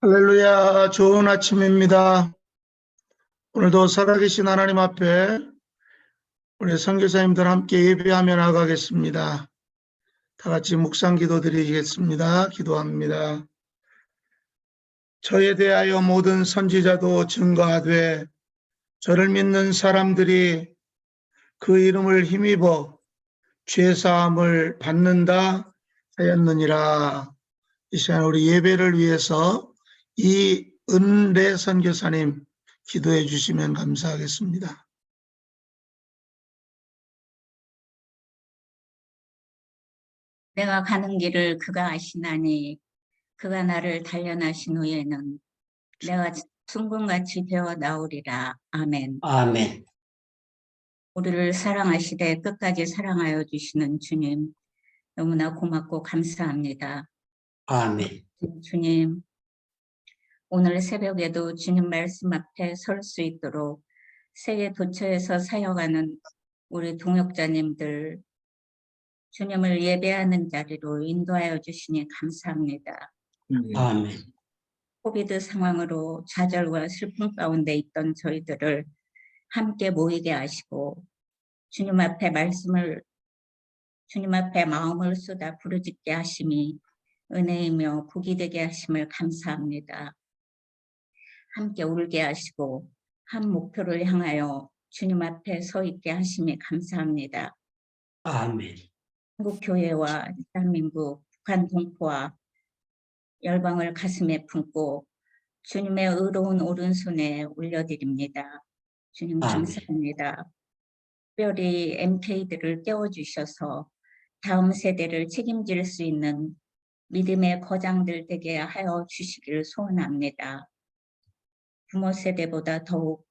할렐루야, 좋은 아침입니다. 오늘도 살아계신 하나님 앞에 우리 선교사님들 함께 예배하며 나가겠습니다. 다 같이 묵상 기도 드리겠습니다. 기도합니다. 저에 대하여 모든 선지자도 증거하되 저를 믿는 사람들이 그 이름을 힘입어 죄사함을 받는다 하였느니라. 이 시간 우리 예배를 위해서 이은래 선교사님 기도해 주시면 감사하겠습니다. 내가 가는 길을 그가 아시나니 그가 나를 단련하신 후에는 내가 둥근같이 되어 나오리라. 아멘. 아멘. 우리를 사랑하시되 끝까지 사랑하여 주시는 주님, 너무나 고맙고 감사합니다. 아멘. 주님, 오늘 새벽에도 주님 말씀 앞에 설 수 있도록 세계 도처에서 사역하는 우리 동역자님들, 주님을 예배하는 자리로 인도하여 주시니 감사합니다. 아멘. 코비드 상황으로 좌절과 슬픔 가운데 있던 저희들을 함께 모이게 하시고 주님 앞에 주님 앞에 마음을 쏟아 부르짖게 하심이 은혜이며 복이 되게 하심을 감사합니다. 함께 울게 하시고 한 목표를 향하여 주님 앞에 서 있게 하심이 감사합니다. 아멘. 한국 교회와 대한민국, 북한 동포와 열방을 가슴에 품고 주님의 의로운 오른손에 올려드립니다. 주님 감사합니다. 특별히 MK들을 깨워주셔서 다음 세대를 책임질 수 있는 믿음의 거장들 되게 하여 주시기를 소원합니다. 부모 세대보다 더욱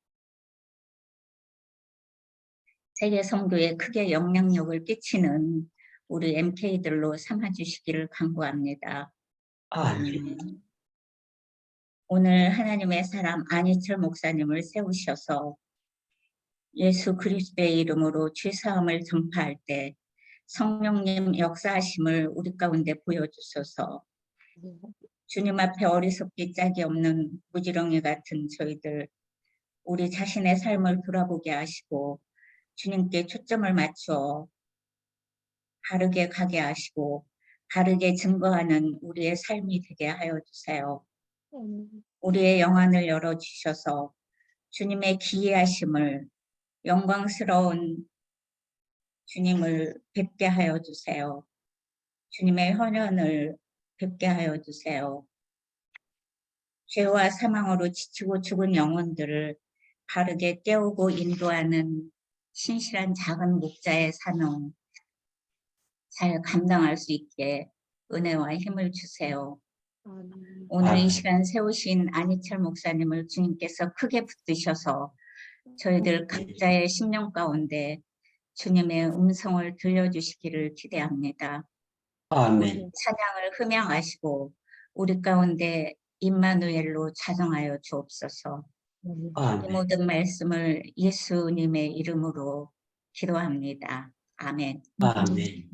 세계 선교에 크게 영향력을 끼치는 우리 MK들로 삼아주시기를 간구합니다. 아멘. 오늘 하나님의 사람 안희철 목사님을 세우셔서 예수 그리스도의 이름으로 죄사함을 전파할 때 성령님 역사하심을 우리 가운데 보여주소서. 주님 앞에 어리석기 짝이 없는 무지렁이 같은 저희들, 우리 자신의 삶을 돌아보게 하시고 주님께 초점을 맞추어 바르게 가게 하시고 바르게 증거하는 우리의 삶이 되게 하여 주세요. 우리의 영안을 열어주셔서 주님의 기이하심을, 영광스러운 주님을 뵙게 하여 주세요. 주님의 헌연을 뵙게 하여 주세요. 죄와 사망으로 지치고 죽은 영혼들을 바르게 깨우고 인도하는 신실한 작은 목자의 사명 잘 감당할 수 있게 은혜와 힘을 주세요. 오늘 이 시간 세우신 안희철 목사님을 주님께서 크게 붙드셔서 저희들 각자의 심령 가운데 주님의 음성을 들려주시기를 기대합니다. 아멘. 찬양을 흠양하시고 우리 가운데 임마누엘로 자정하여 주옵소서. 이 모든 말씀을 예수님의 이름으로 기도합니다. 아멘. 아멘.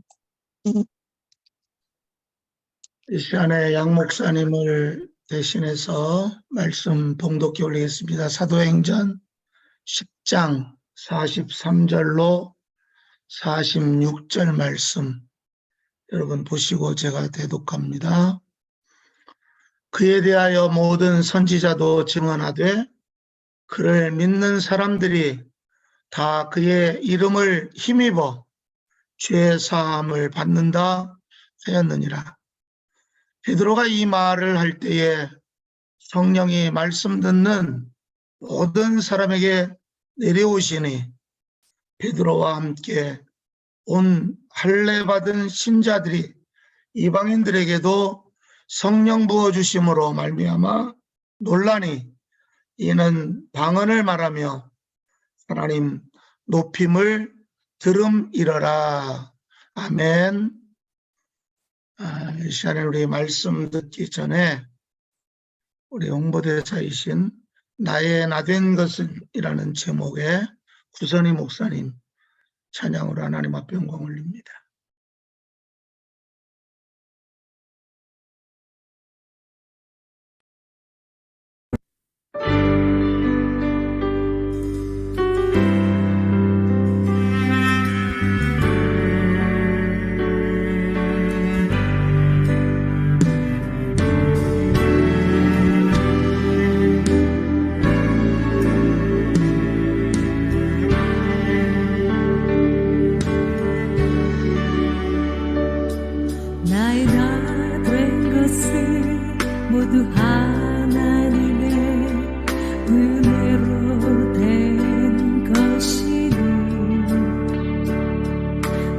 이 시간에 양 목사님을 대신해서 말씀 봉독해 올리겠습니다. 사도행전 10장 43절로 46절 말씀 여러분 보시고 제가 대독합니다. 그에 대하여 모든 선지자도 증언하되 그를 믿는 사람들이 다 그의 이름을 힘입어 죄 사함을 받는다 하였느니라. 베드로가 이 말을 할 때에 성령이 말씀 듣는 모든 사람에게 내려오시니 베드로와 함께 온 할례 받은 신자들이 이방인들에게도 성령 부어주심으로 말미암아 논란이 이는 방언을 말하며 하나님 높임을 들음이러라. 아멘. 이 시간에 우리 말씀 듣기 전에 우리 홍보대사이신 나의 나된 것은 이라는 제목의 구선희 목사님 찬양으로 하나님 앞에 영광 올립니다. 나의 나 된 것은 모두 하나님의 은혜로 된 것이니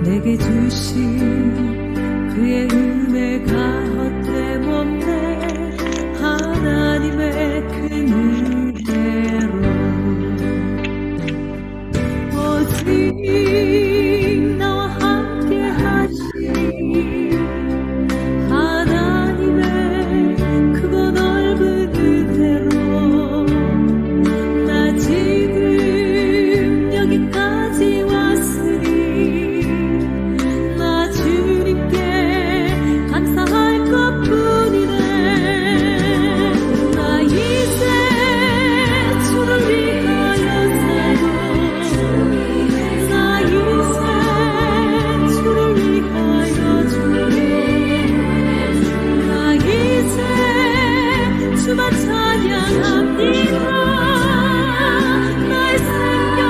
내게 주신 그의 은혜가 헛되없네 하나님의 큰 은혜로 오직 나와 함께 하시니 하나님의 크고 넓은 은혜로 나 지금 여기까지 왔으니 나 주님께 감사할 것뿐이네 나 이제 주를 위하여 살고 나 이제 주를 위하여 죽네 나 이제 주만 찬양합니다 나의 생명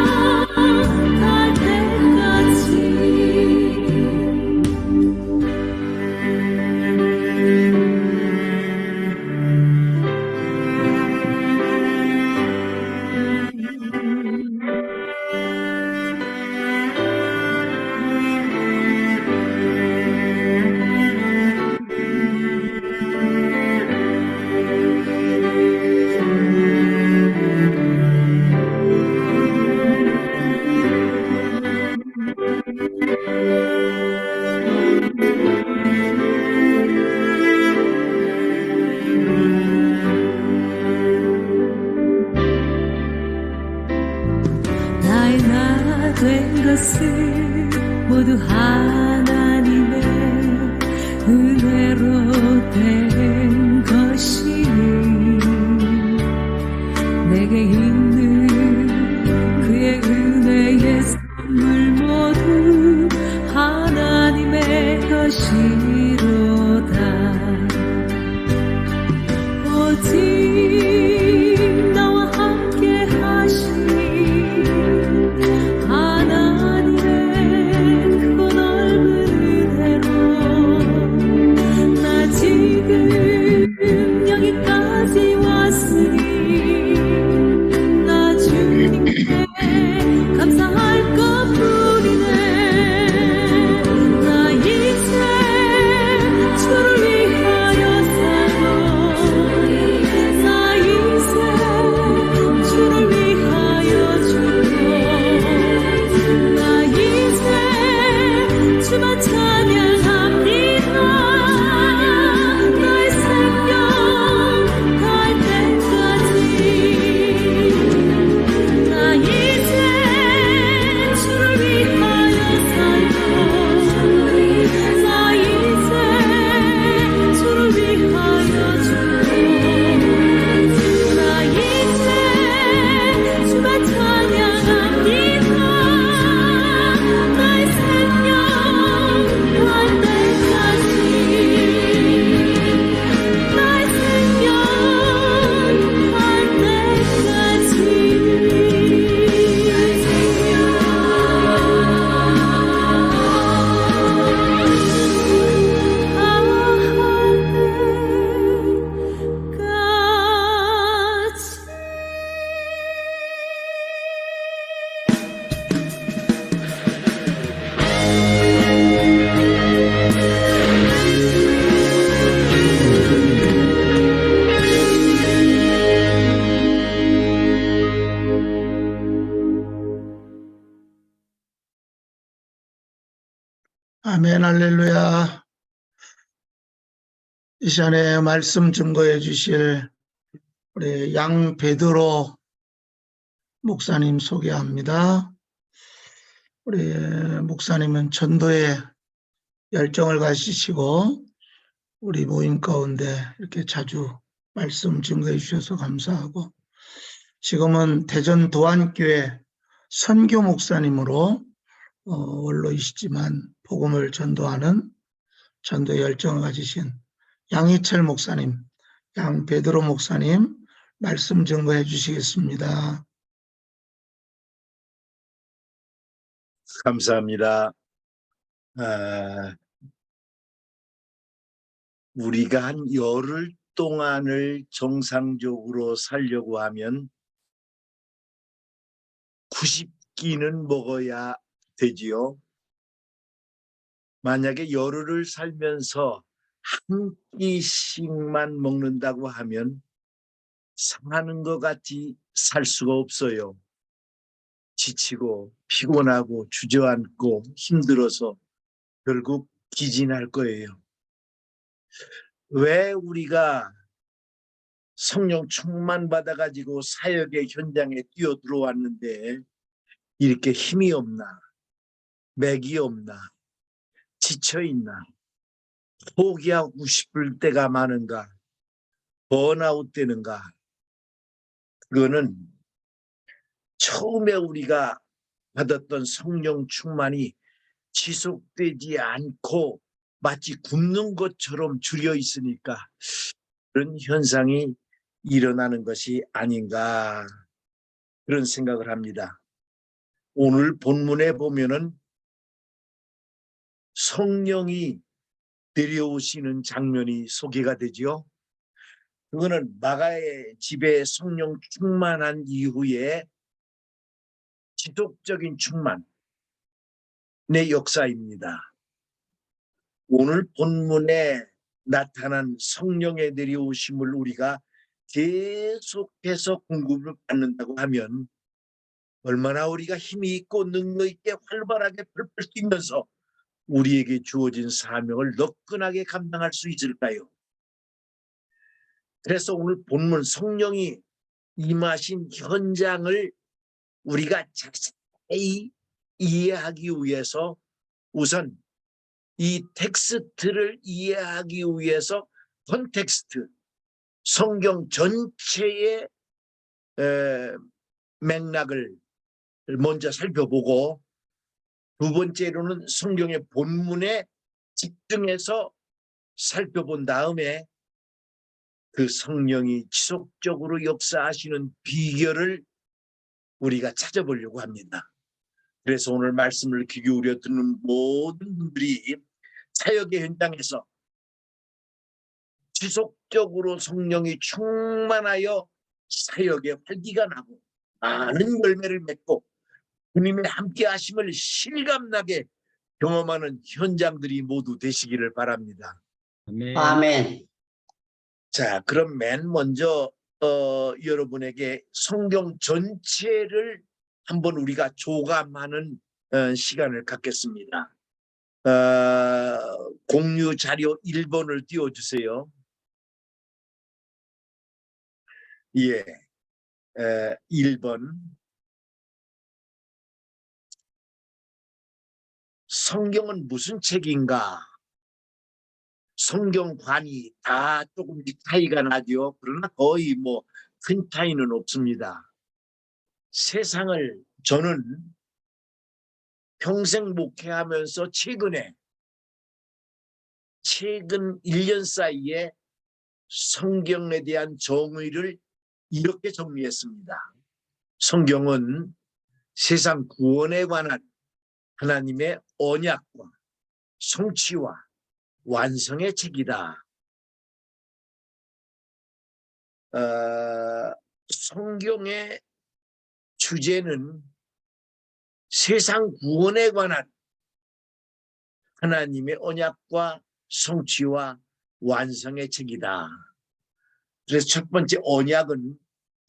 갈 때까지 나의 나 된 것은 모두 하나님의 은혜로 된 것이니 내게 있는 그의 은혜의 선물 모두 하나님의 것이로다 오직 나와 함께 하시니 하나님의 크고 넓은 은혜로 나 지금 여기까지 왔으니 나 주님께 감사할 것뿐이네 나 이제 주를 위하여 살고 나 이제 주를 위하여 죽고 나 이제 주만 찬양합니다 나의 생명 갈 때까지 나 이제 주를 위하여 살고 나 이제 주를 위하여 죽고 나 이제 주만 찬양합니다 나의 생명 갈 때까지 나의 생명 갈 때까지 아멘, 할렐루야. 이 시간에 말씀 증거해 주실 우리 양 베드로 목사님 소개합니다. 우리 목사님은 전도에 열정을 가지시고 우리 모임 가운데 이렇게 자주 말씀 증거해 주셔서 감사하고 지금은 대전 도안교회 선교 목사님으로 원로이시지만 복음을 전도하는 전도 열정을 가지신 양희철 목사님, 양베드로 목사님 말씀 증거해 주시겠습니다. 감사합니다. 우리가 한 열흘 동안을 정상적으로 살려고 하면 90끼는 먹어야 되지요. 만약에 열흘을 살면서 한 끼씩만 먹는다고 하면 상하는 것 같이 살 수가 없어요. 지치고 피곤하고 주저앉고 힘들어서 결국 기진할 거예요. 왜 우리가 성령 충만 받아가지고 사역의 현장에 뛰어 들어왔는데 이렇게 힘이 없나, 맥이 없나, 지쳐있나, 포기하고 싶을 때가 많은가, 번아웃 되는가? 그거는 처음에 우리가 받았던 성령 충만이 지속되지 않고 마치 굶는 것처럼 줄여 있으니까 그런 현상이 일어나는 것이 아닌가 그런 생각을 합니다. 오늘 본문에 보면은 성령이 내려오시는 장면이 소개가 되지요. 그거는 마가의 집에 성령 충만한 이후에 지속적인 충만의 역사입니다. 오늘 본문에 나타난 성령의 내려오심을 우리가 계속해서 공급을 받는다고 하면 얼마나 우리가 힘이 있고 능력 있게 활발하게 펼칠 수 있면서 우리에게 주어진 사명을 너끈하게 감당할 수 있을까요? 그래서 오늘 본문 성령이 임하신 현장을 우리가 자세히 이해하기 위해서 우선 이 텍스트를 이해하기 위해서 컨텍스트, 성경 전체의 맥락을 먼저 살펴보고 두 번째로는 성경의 본문에 집중해서 살펴본 다음에 그 성령이 지속적으로 역사하시는 비결을 우리가 찾아보려고 합니다. 그래서 오늘 말씀을 귀 기울여 듣는 모든 분들이 사역의 현장에서 지속적으로 성령이 충만하여 사역의 활기가 나고 많은 열매를 맺고 주님의 함께 하심을 실감나게 경험하는 현장들이 모두 되시기를 바랍니다. 아멘. 자, 그럼 맨 먼저 여러분에게 성경 전체를 한번 우리가 조감하는 시간을 갖겠습니다. 공유 자료 1번을 띄워주세요. 예, 1번. 성경은 무슨 책인가? 성경관이 다 조금씩 차이가 나죠. 그러나 거의 뭐 큰 차이는 없습니다. 세상을 저는 평생 목회하면서 최근 1년 사이에 성경에 대한 정의를 이렇게 정리했습니다. 성경은 세상 구원에 관한 하나님의 언약과 성취와 완성의 책이다. 성경의 주제는 세상 구원에 관한 하나님의 언약과 성취와 완성의 책이다. 그래서 첫 번째 언약은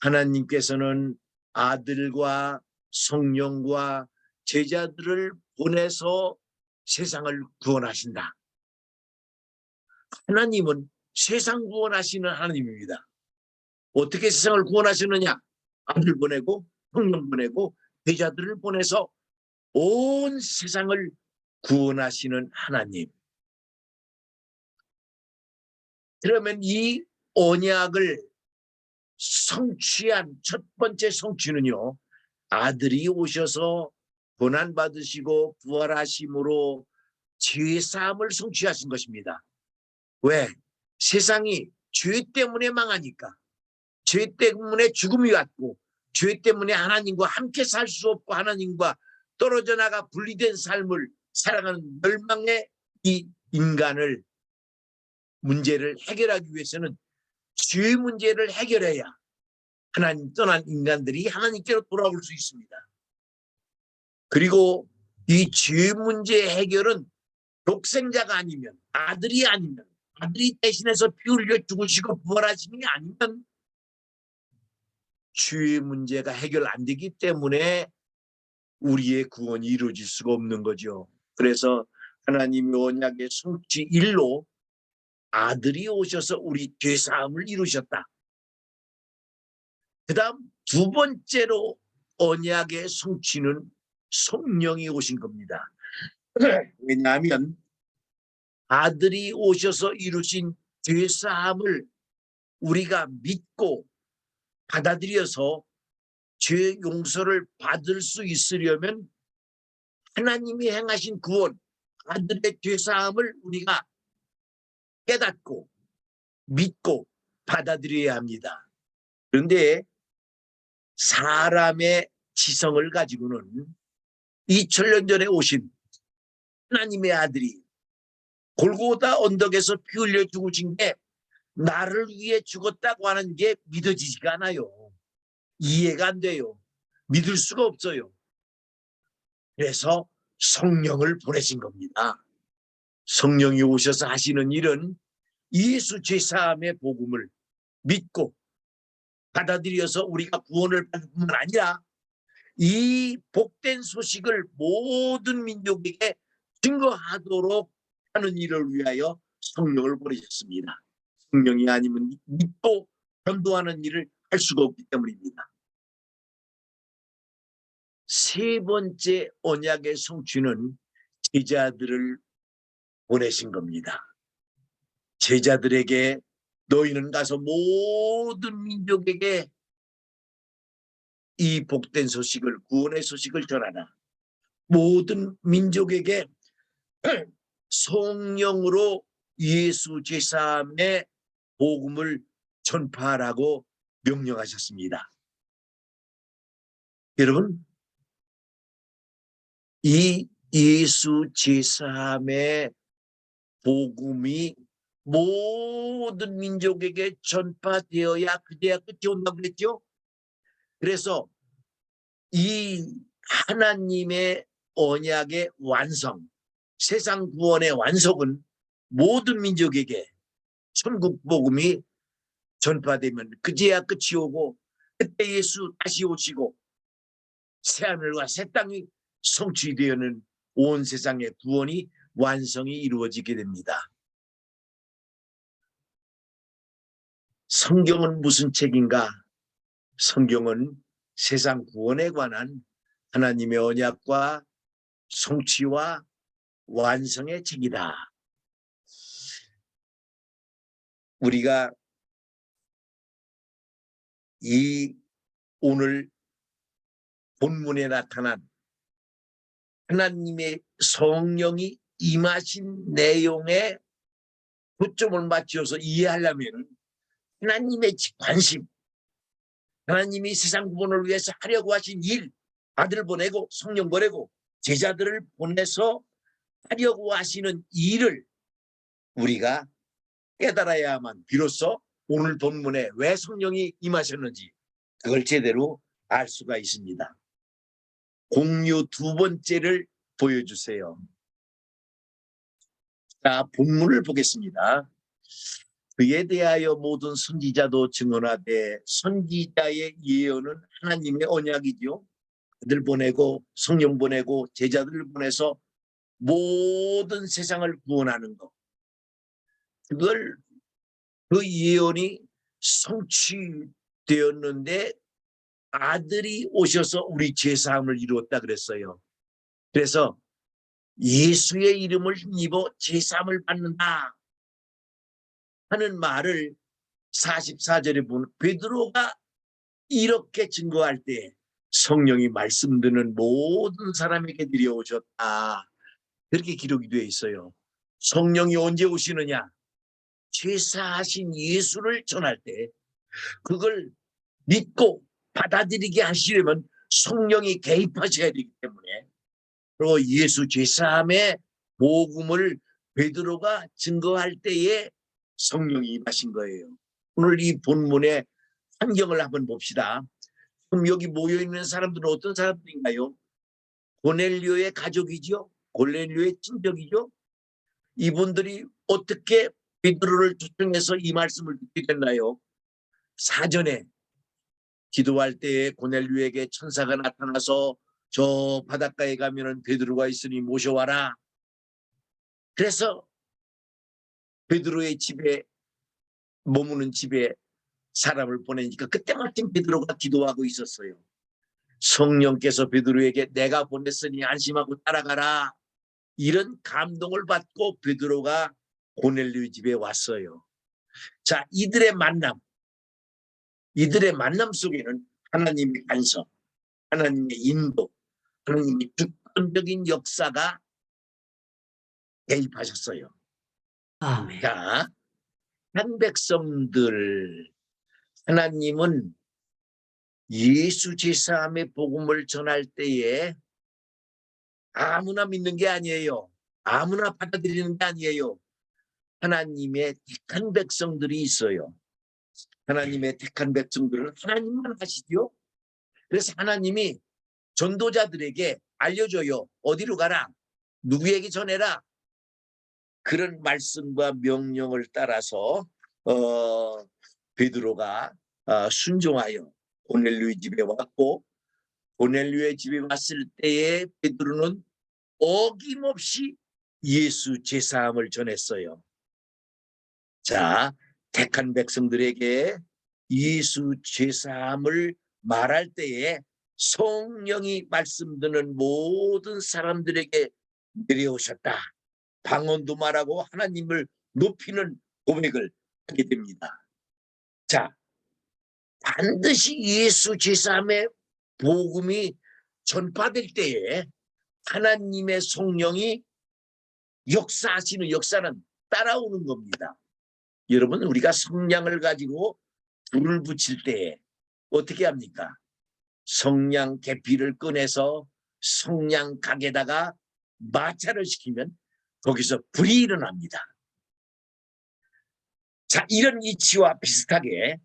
하나님께서는 아들과 성령과 제자들을 보내서 세상을 구원하신다. 하나님은 세상 구원하시는 하나님입니다. 어떻게 세상을 구원하시느냐? 아들 보내고 성령 보내고 제자들을 보내서 온 세상을 구원하시는 하나님. 그러면 이 언약을 성취한 첫 번째 성취는요, 아들이 오셔서 고난 받으시고 부활하심으로 죄 사함을 성취하신 것입니다. 왜? 세상이 죄 때문에 망하니까, 죄 때문에 죽음이 왔고, 죄 때문에 하나님과 함께 살 수 없고 하나님과 떨어져 나가 분리된 삶을 살아가는 멸망의 이 인간을 문제를 해결하기 위해서는 죄 문제를 해결해야 하나님 떠난 인간들이 하나님께로 돌아올 수 있습니다. 그리고 이 죄 문제 해결은 독생자가 아니면, 아들이 아니면, 아들이 대신해서 피 흘려 죽으시고 부활하심이 아니면 죄 문제가 해결 안 되기 때문에 우리의 구원이 이루어질 수가 없는 거죠. 그래서 하나님의 언약의 성취 1로 아들이 오셔서 우리 죄 사함을 이루셨다. 그 다음 두 번째로 언약의 성취는 성령이 오신 겁니다. 왜냐하면 아들이 오셔서 이루신 죄 사함을 우리가 믿고 받아들여서 죄 용서를 받을 수 있으려면 하나님이 행하신 구원, 아들의 죄 사함을 우리가 깨닫고 믿고 받아들여야 합니다. 그런데 사람의 지성을 가지고는 2000년 전에 오신 하나님의 아들이 골고다 언덕에서 피 흘려 죽으신 게 나를 위해 죽었다고 하는 게 믿어지지가 않아요. 이해가 안 돼요. 믿을 수가 없어요. 그래서 성령을 보내신 겁니다. 성령이 오셔서 하시는 일은 예수 죄사함의 복음을 믿고 받아들여서 우리가 구원을 받을 뿐만 아니라 이 복된 소식을 모든 민족에게 증거하도록 하는 일을 위하여 성령을 보내셨습니다. 성령이 아니면 믿고 전도하는 일을 할 수가 없기 때문입니다. 세 번째 언약의 성취는 제자들을 보내신 겁니다. 제자들에게 너희는 가서 모든 민족에게 이 복된 소식을, 구원의 소식을 전하라. 모든 민족에게 성령으로 예수 제사함의 복음을 전파하라고 명령하셨습니다. 여러분, 이 예수 제사함의 복음이 모든 민족에게 전파되어야 그제야 끝이 온다고 그랬죠. 그래서 이 하나님의 언약의 완성, 세상 구원의 완성은 모든 민족에게 천국 복음이 전파되면 그제야 끝이 오고, 그때 예수 다시 오시고 새하늘과 새 땅이 성취되어는 온 세상의 구원이 완성이 이루어지게 됩니다. 성경은 무슨 책인가? 성경은 세상 구원에 관한 하나님의 언약과 성취와 완성의 책이다. 우리가 이 오늘 본문에 나타난 하나님의 성령이 임하신 내용에 초점을 맞춰서 이해하려면 하나님의 관심, 하나님이 세상 구원을 위해서 하려고 하신 일, 아들 보내고 성령 보내고 제자들을 보내서 하려고 하시는 일을 우리가 깨달아야만 비로소 오늘 본문에 왜 성령이 임하셨는지 그걸 제대로 알 수가 있습니다. 공유 두 번째를 보여주세요. 자, 본문을 보겠습니다. 그에 대하여 모든 선지자도 증언하되, 선지자의 예언은 하나님의 언약이죠. 아들 보내고 성령 보내고 제자들을 보내서 모든 세상을 구원하는 것, 그걸 그 예언이 성취되었는데 아들이 오셔서 우리 죄사함을 이루었다 그랬어요. 그래서 예수의 이름을 힘입어 죄사함을 받는다 하는 말을 44절에 보면 베드로가 이렇게 증거할 때 성령이 말씀 듣는 모든 사람에게 내려오셨다. 그렇게 기록이 되어 있어요. 성령이 언제 오시느냐? 죄사하신 예수를 전할 때 그걸 믿고 받아들이게 하시려면 성령이 개입하셔야 되기 때문에, 그리고 예수 죄사함의 복음을 베드로가 증거할 때에 성령이 임하신 거예요. 오늘 이 본문의 환경을 한번 봅시다. 그럼 여기 모여있는 사람들은 어떤 사람들인가요? 고넬료의 가족이죠. 고넬료의 친척이죠. 이분들이 어떻게 베드로를 초청해서 이 말씀을 듣게 됐나요? 사전에 기도할 때에 고넬료에게 천사가 나타나서 저 바닷가에 가면은 베드로가 있으니 모셔와라. 그래서 베드로의 집에 머무는 집에 사람을 보내니까 그때 마침 베드로가 기도하고 있었어요. 성령께서 베드로에게 내가 보냈으니 안심하고 따라가라. 이런 감동을 받고 베드로가 고넬료 집에 왔어요. 자, 이들의 만남 속에는 하나님의 간섭, 하나님의 인도, 하나님의 주권적인 역사가 개입하셨어요. 아멘. 자, 한 백성들, 하나님은 예수 제사함의 복음을 전할 때에 아무나 믿는 게 아니에요. 아무나 받아들이는 게 아니에요. 하나님의 택한 백성들이 있어요. 하나님의 택한 백성들은 하나님만 하시죠. 그래서 하나님이 전도자들에게 알려줘요. 어디로 가라, 누구에게 전해라. 그런 말씀과 명령을 따라서 베드로가 순종하여 고넬료의 집에 왔고, 고넬료의 집에 왔을 때에 베드로는 어김없이 예수 제사함을 전했어요. 자, 택한 백성들에게 예수 제사함을 말할 때에 성령이 말씀 듣는 모든 사람들에게 내려오셨다. 방언도 말하고 하나님을 높이는 고백을 하게 됩니다. 자, 반드시 예수 제사함의 복음이 전파될 때에 하나님의 성령이 역사하시는 역사는 따라오는 겁니다. 여러분, 우리가 성냥을 가지고 불을 붙일 때 어떻게 합니까? 성냥 계피를 꺼내서 성냥 각에다가 마찰을 시키면 거기서 불이 일어납니다. 자, 이런 이치와 비슷하게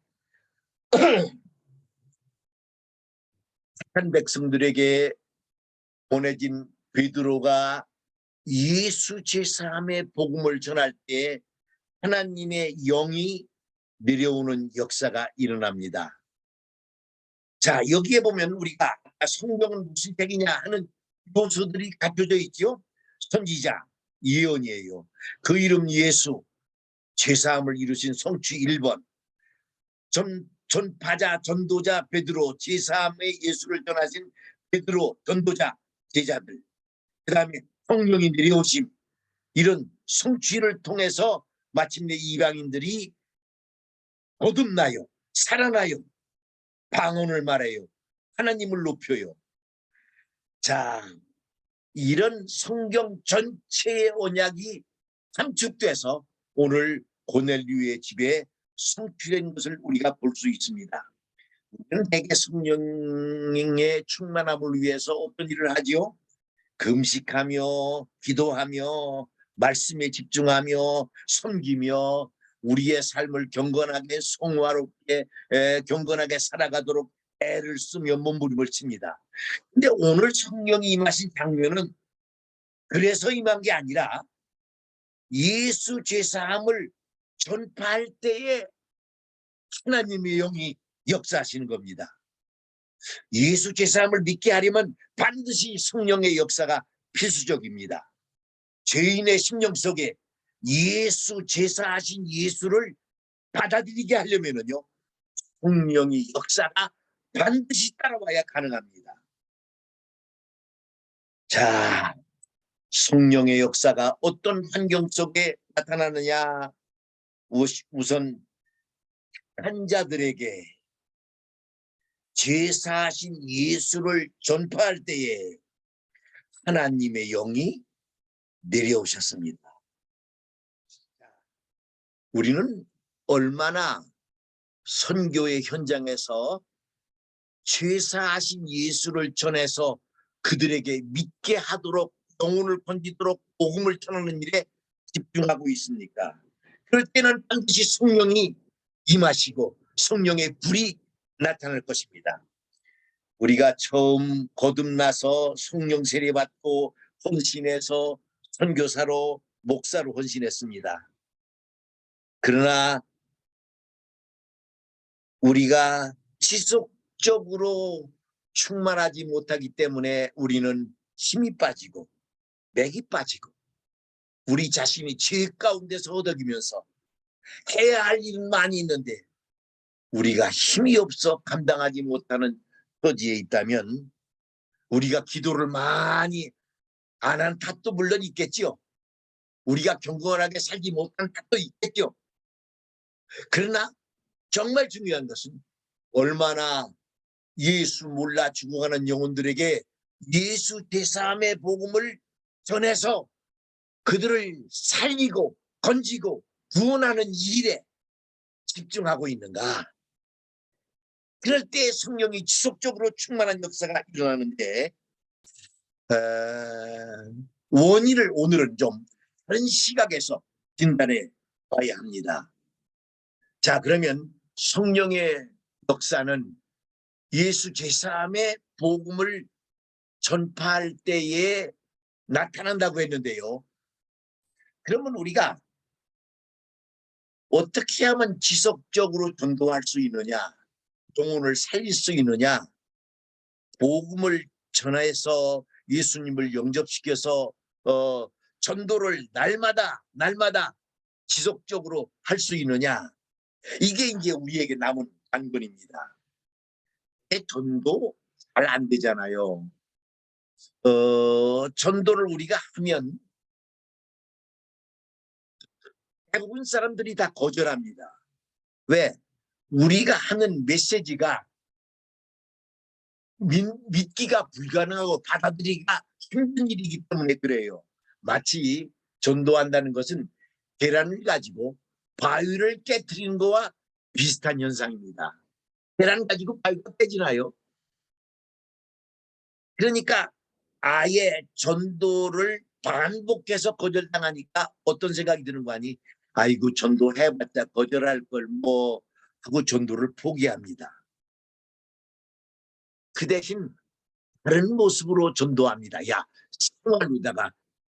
착한 백성들에게 보내진 베드로가 예수 제사함의 복음을 전할 때 하나님의 영이 내려오는 역사가 일어납니다. 자, 여기에 보면 우리가 성경은 무슨 책이냐 하는 요소들이 갖춰져 있죠. 선지자, 예언이에요. 그 이름 예수, 제사함을 이루신 성취 1번, 전파자, 전도자 베드로, 제사함의 예수를 전하신 베드로, 전도자, 제자들, 그 다음에 성령이 내려오심, 이런 성취를 통해서 마침내 이방인들이 거듭나요, 살아나요, 방언을 말해요, 하나님을 높여요. 자, 이런 성경 전체의 언약이 함축돼서 오늘 고넬료의 집에 성취된 것을 우리가 볼 수 있습니다. 우리는 대개 성령의 충만함을 위해서 어떤 일을 하지요? 금식하며 기도하며 말씀에 집중하며 섬기며 우리의 삶을 경건하게 성화롭게 경건하게 살아가도록 애를 쓰며 몸부림을 칩니다. 근데 오늘 성령이 임하신 장면은 그래서 임한 게 아니라 예수 제사함을 전파할 때에 하나님의 영이 역사하시는 겁니다. 예수 제사함을 믿게 하려면 반드시 성령의 역사가 필수적입니다. 죄인의 심령 속에 예수 제사하신 예수를 받아들이게 하려면요, 성령의 역사가 반드시 따라와야 가능합니다. 자, 성령의 역사가 어떤 환경 속에 나타나느냐? 우선 환자들에게 죄사하신 예수를 전파할 때에 하나님의 영이 내려오셨습니다. 우리는 얼마나 선교의 현장에서 죄사하신 예수를 전해서 그들에게 믿게 하도록 영혼을 건지도록 복음을 전하는 일에 집중하고 있습니까? 그럴 때는 반드시 성령이 임하시고 성령의 불이 나타날 것입니다. 우리가 처음 거듭나서 성령 세례 받고 헌신해서 선교사로 목사로 헌신했습니다. 그러나 우리가 지속적으로 충만하지 못하기 때문에 우리는 힘이 빠지고 맥이 빠지고 우리 자신이 죄 가운데서 허덕이면서 해야 할 일은 많이 있는데 우리가 힘이 없어 감당하지 못하는 처지에 있다면 우리가 기도를 많이 안 한 탓도 물론 있겠지요. 우리가 경건하게 살지 못한 탓도 있겠죠. 그러나 정말 중요한 것은 얼마나 예수 몰라 죽어가는 영혼들에게 예수 대사함의 복음을 전해서 그들을 살리고 건지고 구원하는 일에 집중하고 있는가. 그럴 때 성령이 지속적으로 충만한 역사가 일어나는데 원인을 오늘은 좀 다른 시각에서 진단해 봐야 합니다. 자, 그러면 성령의 역사는 예수 제사함의 복음을 전파할 때에 나타난다고 했는데요. 그러면 우리가 어떻게 하면 지속적으로 전도할 수 있느냐, 영혼을 살릴 수 있느냐, 복음을 전해서 예수님을 영접시켜서 전도를 날마다 지속적으로 할 수 있느냐, 이게 이제 우리에게 남은 관건입니다. 전도 잘 안 되잖아요. 전도를 우리가 하면 대부분 사람들이 다 거절합니다. 왜? 우리가 하는 메시지가 믿기가 불가능하고 받아들이기가 힘든 일이기 때문에 그래요. 마치 전도한다는 것은 계란을 가지고 바위를 깨트리는 거와 비슷한 현상입니다. 계란 가지고 바위가 깨지나요? 그러니까 아예 전도를 반복해서 거절당하니까 어떤 생각이 드는 거 아니? 아이고 전도해봤자 거절할 걸 뭐 하고 전도를 포기합니다. 그 대신 다른 모습으로 전도합니다. 야, 생활로다가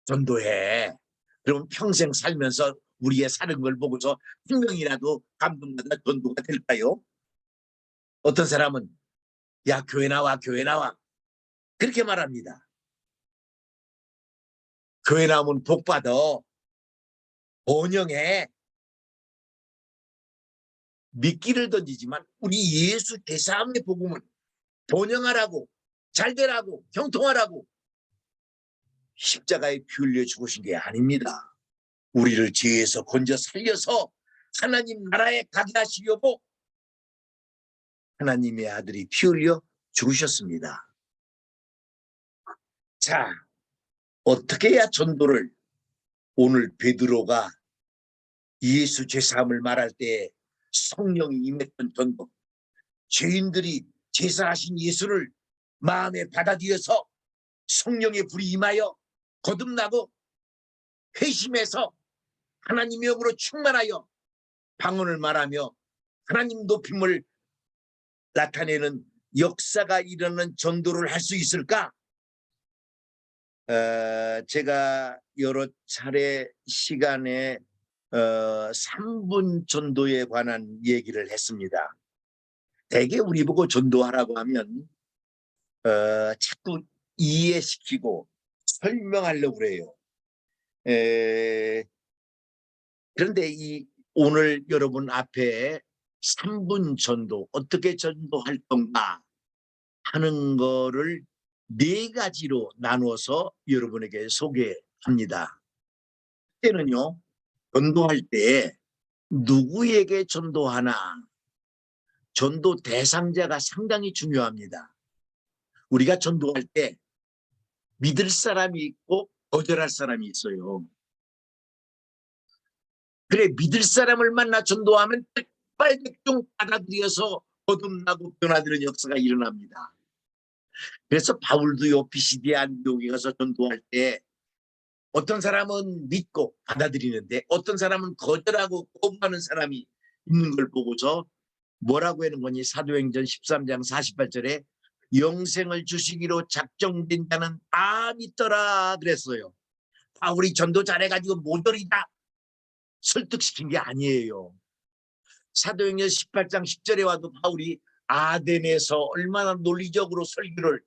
전도해. 그럼 평생 살면서 우리의 사는 걸 보고서 한 명이라도 감동받아 전도가 될까요? 어떤 사람은 야, 교회 나와 그렇게 말합니다. 교회 나오면 복 받아. 번영해. 미끼를 던지지만 우리 예수 대사함의 복음은 번영하라고, 잘되라고, 형통하라고 십자가에 피 흘려 죽으신 게 아닙니다. 우리를 죄에서 건져 살려서 하나님 나라에 가게 하시려고 하나님의 아들이 피 흘려 죽으셨습니다. 자, 어떻게 해야 전도를, 오늘 베드로가 예수 제사함을 말할 때 성령이 임했던 전도, 죄인들이 제사하신 예수를 마음에 받아들여서 성령의 불이 임하여 거듭나고 회심해서 하나님의 영으로 충만하여 방언을 말하며 하나님 높임을 나타내는 역사가 일어나는 전도를 할 수 있을까? 제가 여러 차례 시간에 3분 전도에 관한 얘기를 했습니다. 대개 우리 보고 전도하라고 하면 자꾸 이해시키고 설명하려고 그래요. 그런데 오늘 여러분 앞에 3분 전도, 어떻게 전도할 건가 하는 거를 4가지로 나누어서 여러분에게 소개합니다. 그때는요, 전도할 때 누구에게 전도하나, 전도 대상자가 상당히 중요합니다. 우리가 전도할 때 믿을 사람이 있고 거절할 사람이 있어요. 그래, 믿을 사람을 만나 전도하면 백발백중 받아들여서 거듭나고 변화되는 역사가 일어납니다. 그래서 바울도요, 피시디아 안디옥에 가서 전도할 때 어떤 사람은 믿고 받아들이는데 어떤 사람은 거절하고 거부하는 사람이 있는 걸 보고서 뭐라고 하는 거니? 사도행전 13장 48절에 영생을 주시기로 작정된 자는 다 믿더라 그랬어요. 바울이 전도 잘해가지고 모조리 다 설득시킨 게 아니에요. 사도행전 18장 10절에 와도 바울이 아덴에서 얼마나 논리적으로 설교를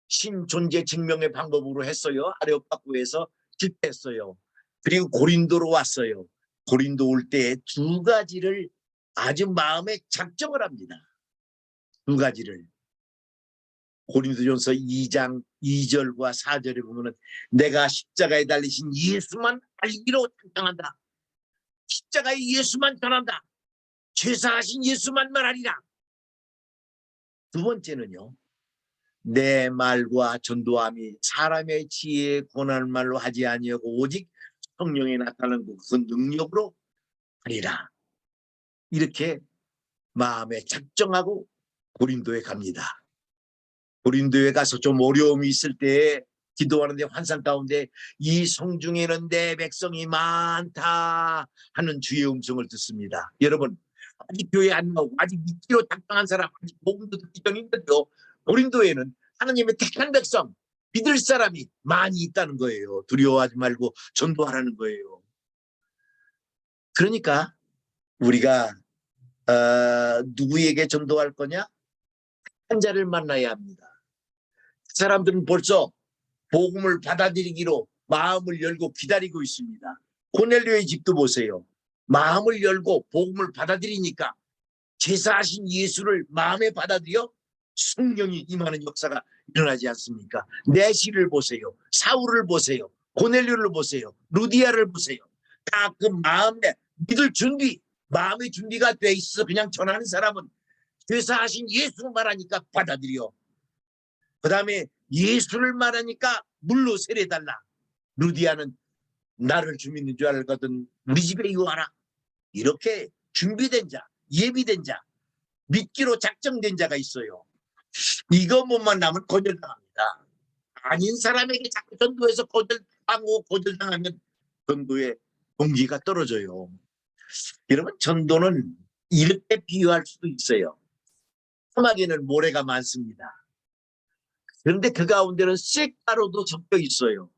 신존재 증명의 방법으로 했어요. 아레오파고에서 집회했어요. 그리고 고린도로 왔어요. 고린도 올 때 두 가지를 아주 마음에 작정을 합니다. 두 가지를. 고린도전서 2장 2절과 4절에 보면은 내가 십자가에 달리신 예수만 알기로 작정한다. 십자가에 예수만 전한다. 죄사하신 예수만 말하리라. 두 번째는요, 내 말과 전도함이 사람의 지혜에 권할 말로 하지 아니하고 오직 성령에 나타나는 그 능력으로 하리라. 이렇게 마음에 작정하고 고린도에 갑니다. 고린도에 가서 좀 어려움이 있을 때 기도하는데 환상 가운데 이 성중에는 내 백성이 많다 하는 주의 음성을 듣습니다. 여러분, 아직 교회 안 나오고 아직 믿기로 작정한 사람, 아직 복음도 듣기 전인데도 고린도에는 하나님의 택한 백성, 믿을 사람이 많이 있다는 거예요. 두려워하지 말고 전도하라는 거예요. 그러니까 우리가 누구에게 전도할 거냐? 한 자를 만나야 합니다. 그 사람들은 벌써 복음을 받아들이기로 마음을 열고 기다리고 있습니다. 고넬료의 집도 보세요. 마음을 열고 복음을 받아들이니까 제사하신 예수를 마음에 받아들여 성령이 임하는 역사가 일어나지 않습니까? 내시를 보세요. 사울을 보세요. 고넬료를 보세요. 루디아를 보세요. 다 그 마음에 믿을 준비, 마음의 준비가 돼 있어. 그냥 전하는 사람은 제사하신 예수 말하니까 받아들여. 그 다음에 예수를 말하니까 물로 세례달라. 루디아는 나를 주 믿는 줄 알거든 우리 집에 이와라. 이렇게 준비된 자, 예비된 자, 믿기로 작정된 자가 있어요. 이거 못 만나면 거절당합니다. 아닌 사람에게 자꾸 전도해서 거절당하고 거절당하면 전도의 동기가 떨어져요. 여러분, 전도는 이렇게 비유할 수도 있어요. 사막에는 모래가 많습니다. 그런데 그 가운데는 쇳가루도 섞여 있어요.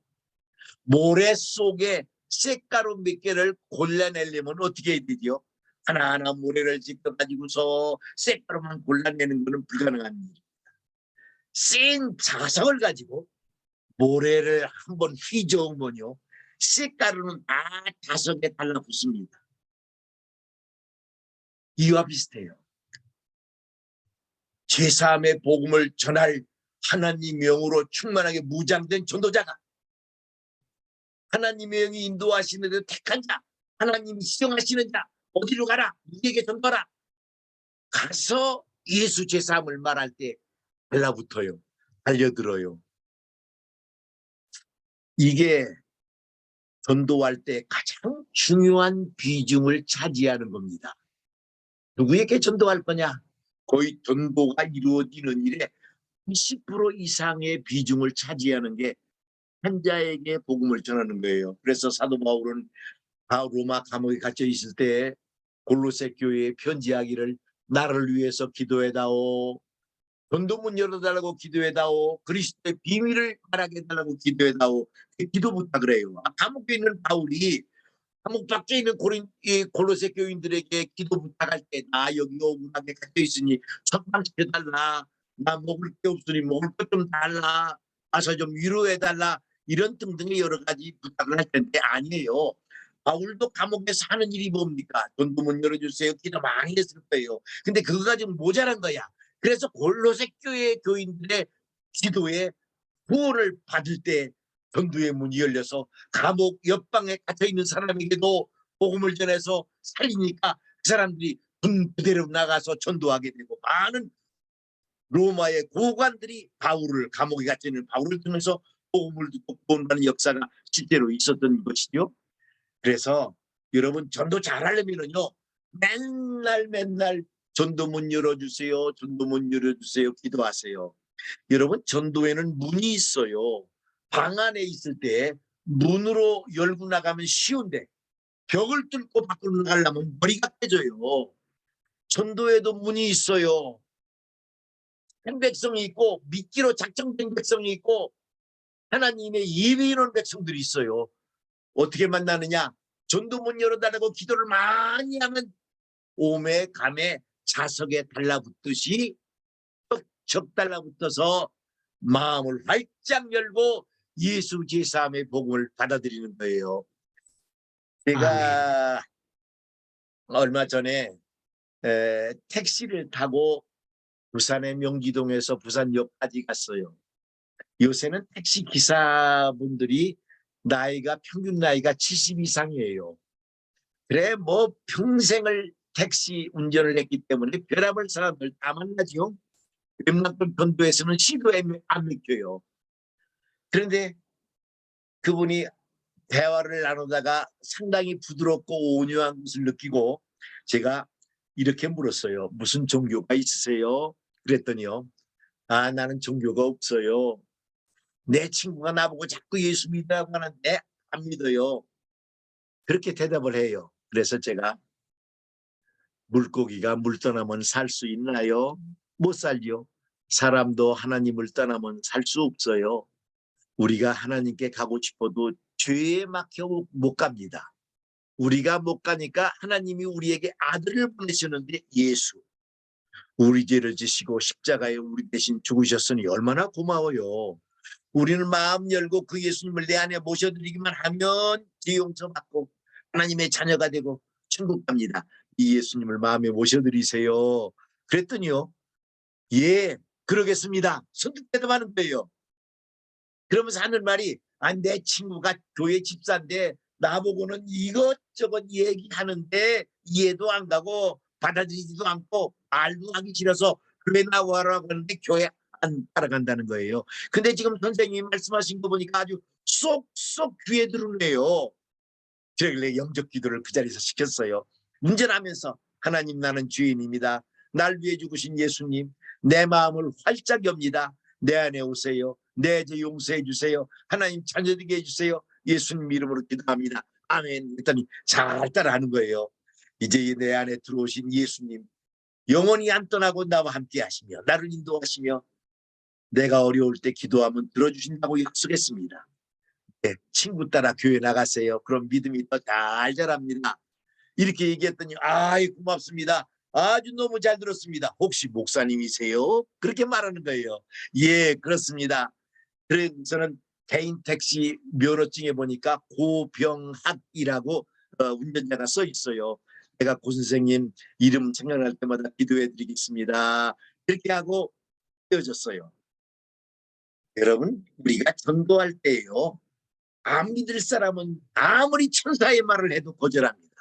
모래 속에 쇳가루 몇 개를 골라내려면 어떻게 해야 되죠? 하나하나 모래를 짚어가지고서 쇳가루만 골라내는 것은 불가능한 일입니다. 센 자석을 가지고 모래를 한번 휘저으면요, 쇳가루는 다 자석에 달라붙습니다. 이와 비슷해요. 제사함의 복음을 전할 하나님 명으로 충만하게 무장된 전도자가, 하나님의 영이 인도하시는 데 택한 자, 하나님이 시정하시는 자, 어디로 가라, 누구에게 전도하라. 가서 예수 제사함을 말할 때 달라붙어요. 달려들어요. 이게 전도할 때 가장 중요한 비중을 차지하는 겁니다. 누구에게 전도할 거냐? 거의 전도가 이루어지는 일에 20% 이상의 비중을 차지하는 게 한 자에게 복음을 전하는 거예요. 그래서 사도 바울은 로마 감옥에 갇혀 있을 때 골로새 교회에 편지하기를 나를 위해서 기도해다오, 전도문 열어달라고 기도해다오, 그리스도의 비밀을 말하게 해달라고 기도해다오, 기도 부탁을 해요. 감옥에 있는 바울이 감옥 밖에 있는 골로새 교인들에게 기도 부탁할 때, 나 여기 억울하게 갇혀 있으니 석방시켜달라, 나 먹을 게 없으니 먹을 것 좀 달라, 와서 좀 위로해달라, 이런 등등의 여러 가지 부탁을 할 텐데 아니에요. 바울도 감옥에서 하는 일이 뭡니까? 전도문 열어주세요. 기도 많이 했을 거예요. 근데 그거 가지고 모자란 거야. 그래서 골로새 교회 교인들의 기도에 구원을 받을 때 전도의 문이 열려서 감옥 옆방에 갇혀 있는 사람에게도 복음을 전해서 살리니까 그 사람들이 군 부대로 나가서 전도하게 되고 많은 로마의 고관들이 바울을 감옥에 갇혀 있는 바울을 통해서 복음을 듣고 구원받는 역사가 실제로 있었던 것이죠. 그래서 여러분 전도 잘하려면요 맨날 전도문 열어주세요, 전도문 열어주세요 기도하세요. 여러분 전도에는 문이 있어요. 방 안에 있을 때 문으로 열고 나가면 쉬운데 벽을 뚫고 밖으로 나가려면 머리가 깨져요. 전도에도 문이 있어요. 백성이 있고 미끼로 작정된 백성이 있고 하나님의 예비인원 백성들이 있어요. 어떻게 만나느냐? 전도문 열어달라고 기도를 많이 하면 오매 감에 자석에 달라붙듯이 척 달라붙어서 마음을 활짝 열고 예수 제3의 복음을 받아들이는 거예요. 제가 얼마 전에 택시를 타고 부산의 명지동에서 부산역까지 갔어요. 요새는 택시 기사분들이 평균 나이가 70 이상이에요. 그래 뭐 평생을 택시 운전을 했기 때문에 별의별 사람들 다 만나죠. 웬만큼 전도에서는 시도에 안 맥혀요. 그런데 그분이 대화를 나누다가 상당히 부드럽고 온유한 것을 느끼고 제가 이렇게 물었어요. 무슨 종교가 있으세요? 그랬더니요. 나는 종교가 없어요. 내 친구가 나보고 자꾸 예수 믿으라고 하는데 안 믿어요. 그렇게 대답을 해요. 그래서 제가 물고기가 물 떠나면 살 수 있나요? 못 살죠. 사람도 하나님을 떠나면 살 수 없어요. 우리가 하나님께 가고 싶어도 죄에 막혀 못 갑니다. 우리가 못 가니까 하나님이 우리에게 아들을 보내셨는데 예수. 우리 죄를 지시고 십자가에 우리 대신 죽으셨으니 얼마나 고마워요. 우리는 마음 열고 그 예수님을 내 안에 모셔드리기만 하면 죄 용서받고 하나님의 자녀가 되고 천국 갑니다. 이 예수님을 마음에 모셔드리세요. 그랬더니요. 예, 그러겠습니다. 선뜻 대답하는 거예요. 그러면서 하는 말이 내 친구가 교회 집사인데 나보고는 이것저것 얘기하는데 이해도 안 가고 받아들이지도 않고 말도 하기 싫어서 교회 나와라고 하는데 교회 안 따라간다는 거예요. 근데 지금 선생님이 말씀하신 거 보니까 아주 쏙쏙 귀에 들어오네요. 그러길래 영적 기도를 그 자리에서 시켰어요. 운전하면서 하나님 나는 주인입니다. 날 위해 죽으신 예수님 내 마음을 활짝 엽니다. 내 안에 오세요. 내 죄 용서해 주세요. 하나님 자녀되게 해주세요. 예수님 이름으로 기도합니다. 아멘. 했더니 잘 따라하는 거예요. 이제 내 안에 들어오신 예수님 영원히 안 떠나고 나와 함께 하시며 나를 인도하시며 내가 어려울 때 기도하면 들어주신다고 약속했습니다. 네, 친구 따라 교회 나가세요. 그럼 믿음이 더 잘 자랍니다. 이렇게 얘기했더니 아이 고맙습니다. 아주 너무 잘 들었습니다. 혹시 목사님이세요? 그렇게 말하는 거예요. 예, 그렇습니다. 그래서는 개인 택시 면허증에 보니까 고병학이라고 운전자가 써 있어요. 내가 고 선생님 이름 생각날 때마다 기도해 드리겠습니다. 이렇게 하고 헤어졌어요. 여러분 우리가 전도할 때요. 안 믿을 사람은 아무리 천사의 말을 해도 거절합니다.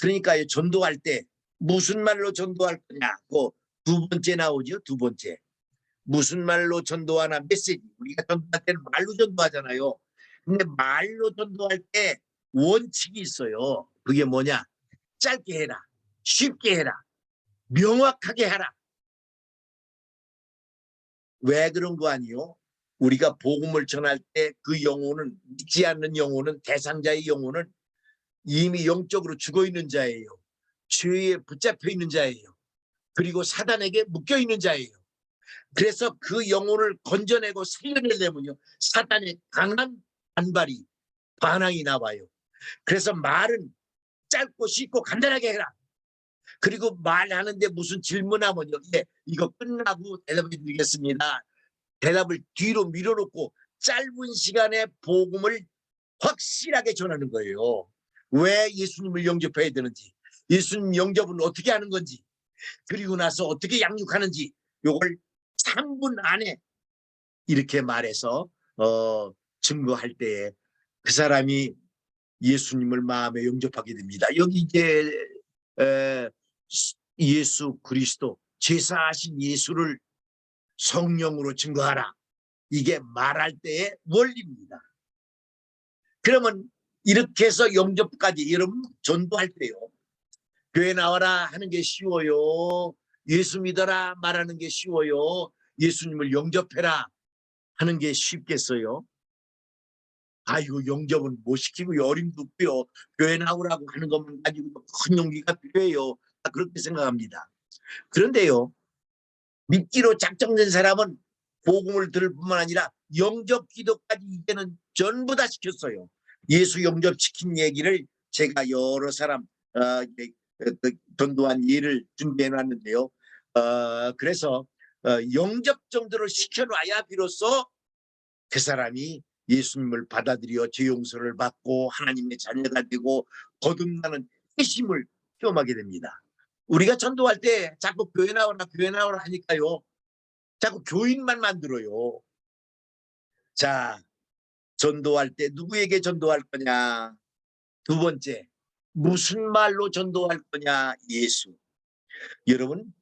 그러니까 전도할 때 무슨 말로 전도할 거냐고 두 번째 나오죠. 두 번째. 무슨 말로 전도하나 메시지. 우리가 전도할 때는 말로 전도하잖아요. 근데 말로 전도할 때 원칙이 있어요. 그게 뭐냐? 짧게 해라. 쉽게 해라. 명확하게 하라. 왜 그런 거 아니요? 우리가 복음을 전할 때 그 영혼은 믿지 않는 영혼은 대상자의 영혼은 이미 영적으로 죽어 있는 자예요. 죄에 붙잡혀 있는 자예요. 그리고 사단에게 묶여 있는 자예요. 그래서 그 영혼을 건져내고 살려내려면요. 사단의 강한 반발이 반항이 나와요. 그래서 말은 짧고 쉽고 간단하게 해라. 그리고 말하는데 무슨 질문하면요. 예, 이거 끝나고 대답해 드리겠습니다. 대답을 뒤로 밀어놓고 짧은 시간에 복음을 확실하게 전하는 거예요. 왜 예수님을 영접해야 되는지, 예수님 영접은 어떻게 하는 건지, 그리고 나서 어떻게 양육하는지 요걸 3분 안에 이렇게 말해서 증거할 때에 그 사람이 예수님을 마음에 영접하게 됩니다. 여기 이제 예수 그리스도 제사하신 예수를 성령으로 증거하라. 이게 말할 때의 원리입니다. 그러면 이렇게 해서 영접까지 여러분 전도할 때요. 교회 나와라 하는 게 쉬워요. 예수 믿어라 말하는 게 쉬워요. 예수님을 영접해라 하는 게 쉽겠어요. 아이고 영접은 못 시키고 어림도 없고요. 교회 나오라고 하는 것만 가지고 큰 용기가 필요해요. 그렇게 생각합니다. 그런데요. 믿기로 작정된 사람은 복음을 들을 뿐만 아니라 영접 기도까지 이제는 전부 다 시켰어요. 예수 영접시킨 얘기를 제가 여러 사람 전도한 예를 준비해 놨는데요. 그래서 영접 정도로 시켜놔야 비로소 그 사람이 예수님을 받아들여 죄 용서를 받고 하나님의 자녀가 되고 거듭나는 회심을 경험하게 됩니다. 우리가 전도할 때 자꾸 교회 나오라 하니까요. 자꾸 교인만 만들어요. 자, 전도할 때 누구에게 전도할 거냐? 두 번째, 무슨 말로 전도할 거냐? 예수. 여러분,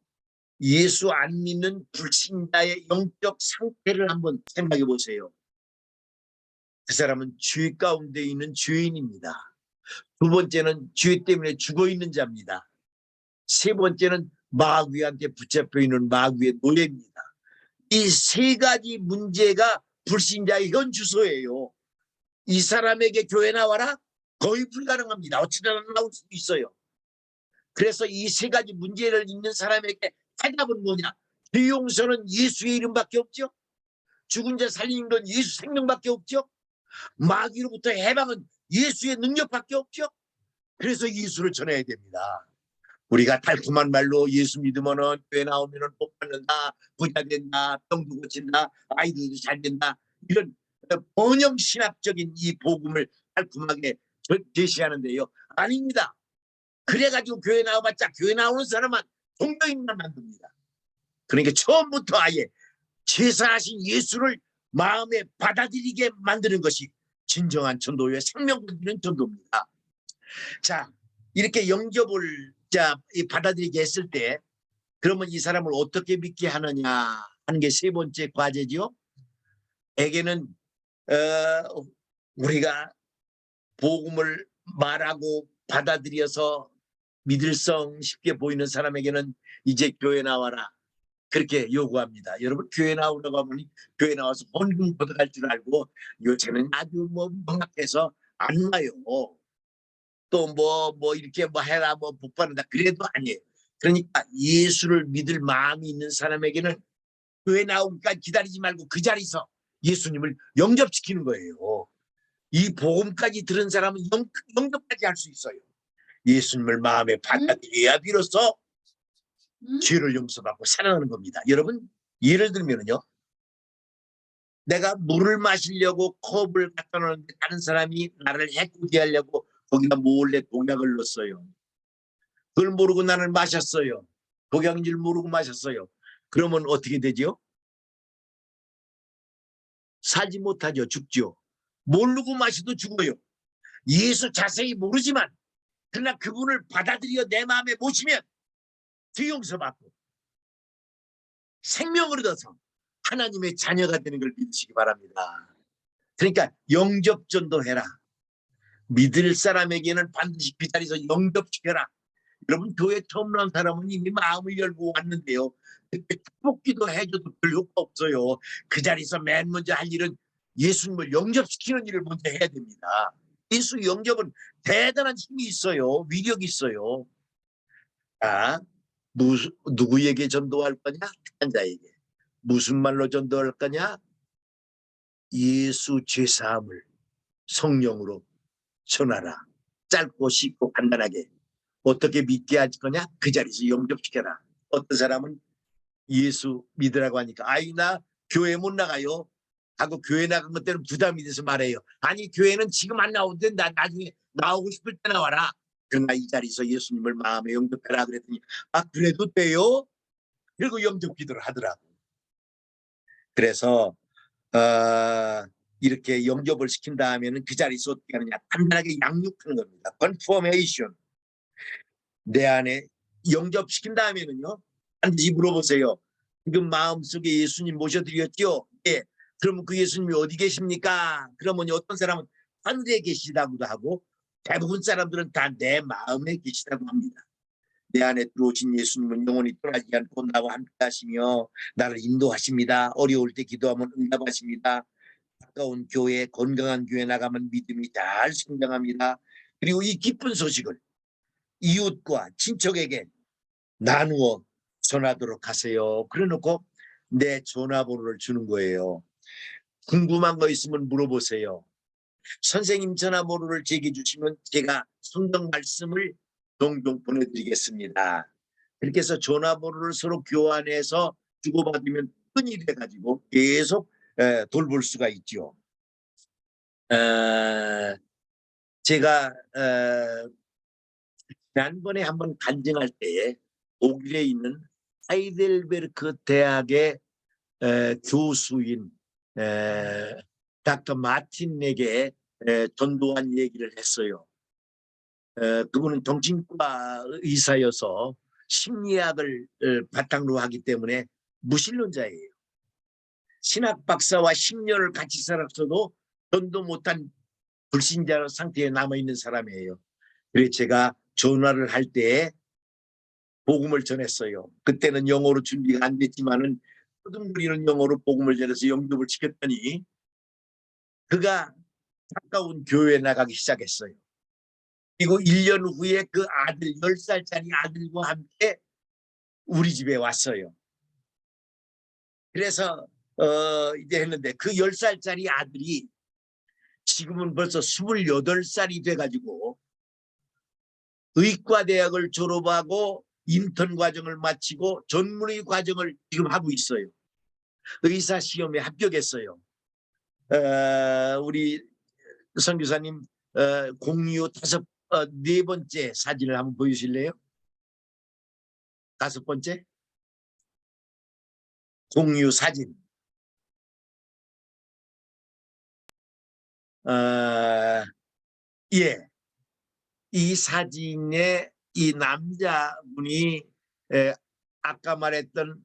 예수 안 믿는 불신자의 영적 상태를 한번 생각해 보세요. 그 사람은 죄 가운데 있는 죄인입니다. 두 번째는 죄 때문에 죽어 있는 자입니다. 세 번째는 마귀한테 붙잡혀 있는 마귀의 노예입니다. 이 세 가지 문제가 불신자의 현 주소예요. 이 사람에게 교회 나와라? 거의 불가능합니다. 어찌나 나올 수도 있어요. 그래서 이 세 가지 문제를 있는 사람에게 해답은 뭐냐? 죄 용서는 예수의 이름밖에 없죠. 죽은 자 살리는 건 예수 생명밖에 없죠. 마귀로부터 해방은 예수의 능력밖에 없죠. 그래서 예수를 전해야 됩니다. 우리가 달콤한 말로 예수 믿으면은 교회 나오면은 복 받는다, 부자 된다, 병도 고친다, 아이들도 잘 된다, 이런 번영 신학적인 이 복음을 달콤하게 제시하는데요. 아닙니다. 그래가지고 교회 나와봤자 교회 나오는 사람은 종교인만 만듭니다. 그러니까 처음부터 아예 제사하신 예수를 마음에 받아들이게 만드는 것이 진정한 전도의 생명을 전도입니다. 자, 이렇게 영접을 받아들이게 했을 때 그러면 이 사람을 어떻게 믿게 하느냐 하는 게 세 번째 과제죠. 에게는 우리가 복음을 말하고 받아들여서 믿을성 쉽게 보이는 사람에게는 이제 교회 나와라 그렇게 요구합니다. 여러분 교회 나오라고 하면 교회 나와서 헌금 걷어갈 줄 알고 요새는 아주 명확해서 안 와요. 또 이렇게 해라 복 받는다 그래도 아니에요. 그러니까 예수를 믿을 마음이 있는 사람에게는 교회 나오기까지 기다리지 말고 그 자리에서 예수님을 영접시키는 거예요. 이 복음까지 들은 사람은 영접까지 할 수 있어요. 예수님을 마음에 받아들여야 비로소 죄를 용서받고 살아나는 겁니다. 여러분 예를 들면요. 내가 물을 마시려고 컵을 갖다 놓는데 다른 사람이 나를 해코지 하려고 거기다 몰래 독약을 넣었어요. 그걸 모르고 나는 마셨어요. 독약인 줄 모르고 마셨어요. 그러면 어떻게 되죠? 살지 못하죠. 죽죠. 모르고 마셔도 죽어요. 예수 자세히 모르지만 그러나 그분을 받아들여 내 마음에 모시면 죄 용서받고 생명을 얻어서 하나님의 자녀가 되는 걸 믿으시기 바랍니다. 그러니까 영접전도해라. 믿을 사람에게는 반드시 그 자리에서 영접시켜라. 여러분 교회 처음 나온 사람은 이미 마음을 열고 왔는데요. 축복기도 해줘도 별 효과 없어요. 그 자리에서 맨 먼저 할 일은 예수님을 영접시키는 일을 먼저 해야 됩니다. 예수 영접은 대단한 힘이 있어요. 위력이 있어요. 자, 누구에게 전도할 거냐? 택한 자에게. 무슨 말로 전도할 거냐? 예수 죄사함을 성령으로 전하라. 짧고 쉽고 간단하게. 어떻게 믿게 할 거냐? 그 자리에서 영접시켜라. 어떤 사람은 예수 믿으라고 하니까 아이 나 교회 못 나가요 하고 교회 나간 것 때는 부담이 돼서 말해요. 아니 교회는 지금 안 나오도 된다. 나중에 나오고 싶을 때 나와라. 그러나 이 자리에서 예수님을 마음에 영접해라 그랬더니 아 그래도 돼요? 그리고 영접 기도를 하더라고. 그래서 이렇게 영접을 시킨 다음에는 그 자리에서 어떻게 하느냐? 간단하게 양육하는 겁니다. 컨포메이션. 내 안에 영접시킨 다음에는요, 반드시 물어보세요. 지금 마음속에 예수님 모셔드렸죠? 예. 그러면 그 예수님이 어디 계십니까? 그러면 어떤 사람은 하늘에 계시다고도 하고, 대부분 사람들은 다 내 마음에 계시다고 합니다. 내 안에 들어오신 예수님은 영원히 떠나지 않고 나와 함께 하시며 나를 인도하십니다. 어려울 때 기도하면 응답하십니다. 가까운 교회, 건강한 교회 나가면 믿음이 잘 성장합니다. 그리고 이 기쁜 소식을 이웃과 친척에게 나누어 전하도록 하세요. 그래놓고 내 전화번호를 주는 거예요. 궁금한 거 있으면 물어보세요. 선생님 전화번호를 제게 주시면 제가 성경 말씀을 종종 보내드리겠습니다. 그렇게 해서 전화번호를 서로 교환해서 주고받으면 큰일이 돼가지고 계속 돌볼 수가 있죠. 제가 지난번에 한번 간증할 때에 독일에 있는 하이델베르크 대학의 교수인 닥터 마틴에게 전도한 얘기를 했어요. 그분은 정신과 의사여서 심리학을 바탕으로 하기 때문에 무신론자예요. 신학 박사와 10년을 같이 살았어도 전도 못한 불신자 상태에 남아있는 사람이에요. 그래서 제가 전화를 할 때 복음을 전했어요. 그때는 영어로 준비가 안 됐지만은 허둥거리는 영어로 복음을 전해서 영접을 시켰더니 그가 가까운 교회에 나가기 시작했어요. 그리고 1년 후에 그 아들, 10살짜리 아들과 함께 우리 집에 왔어요. 그래서 이제 했는데 그 10살짜리 아들이 지금은 벌써 28살이 돼가지고 의과대학을 졸업하고 인턴 과정을 마치고 전문의 과정을 지금 하고 있어요. 의사 시험에 합격했어요. 우리 선교사님 공유 네 번째 사진을 한번 보여주실래요? 5번째 공유 사진. 예, 이 사진에 이 남자분이 아까 말했던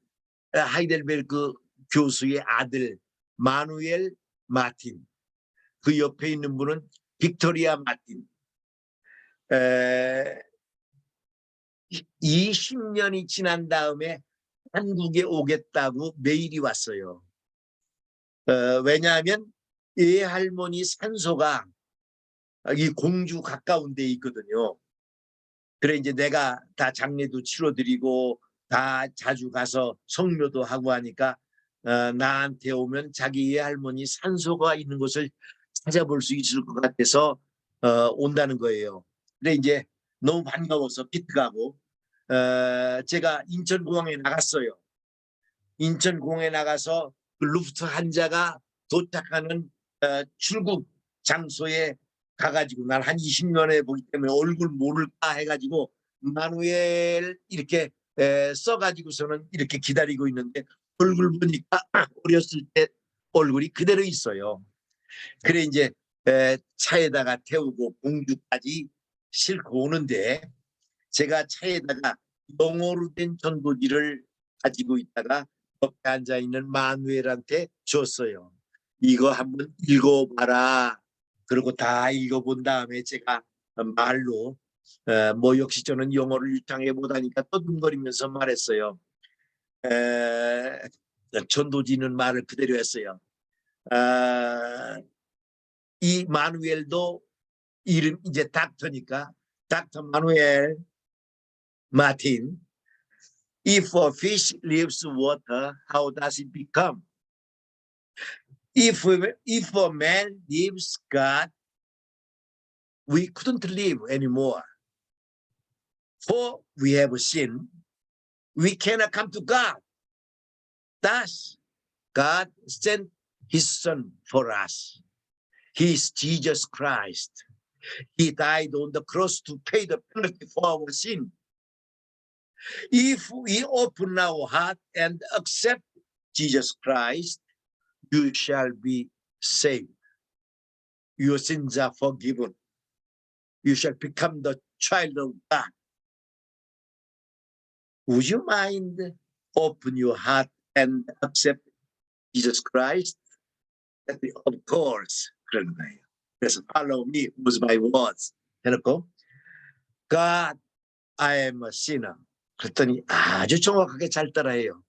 하이델베르크 교수의 아들 마누엘 마틴, 그 옆에 있는 분은 빅토리아 마틴. 20년이 지난 다음에 한국에 오겠다고 메일이 왔어요. 왜냐하면 이 할머니 산소가 이 공주 가까운 데 있거든요. 그래 이제 내가 다 장례도 치러드리고 다 자주 가서 성묘도 하고 하니까 나한테 오면 자기 할머니 산소가 있는 곳을 찾아볼 수 있을 것 같아서 온다는 거예요. 그래 이제 너무 반가워서 기특하고 제가 인천공항에 나갔어요. 인천공항에 나가서 그 루프트한자가 도착하는 출국 장소에 가가지고 난 한 20년에 보기 때문에 얼굴 모를까 해가지고 마누엘 이렇게 써가지고서는 이렇게 기다리고 있는데 얼굴 보니까 어렸을 때 얼굴이 그대로 있어요. 그래 이제 차에다가 태우고 공주까지 싣고 오는데 제가 차에다가 영어로 된 전도지를 가지고 있다가 옆에 앉아있는 마누엘한테 줬어요. 이거 한번 읽어봐라. 그리고 다 읽어본 다음에 제가 말로 뭐 역시 저는 영어를 유창해 못하니까 떠듬거리면서 말했어요. 전도지는 말을 그대로 했어요. 이 마누엘도 이름 이제 닥터니까 닥터 마누엘 마틴. If a fish leaves water, how does it become? If a man leaves God, we couldn't live anymore. For we have sinned, we cannot come to God. Thus, God sent his son for us. He is Jesus Christ. He died on the cross to pay the penalty for our sin. If we open our heart and accept Jesus Christ, you shall be saved. Your sins are forgiven. You shall become the child of God. Would you mind open your heart and accept Jesus Christ? Of course. 그러는 거예요. 그래서 follow me with my words 해놓고 God, I am a sinner. 그랬더니 아주 정확하게 잘 따라해요.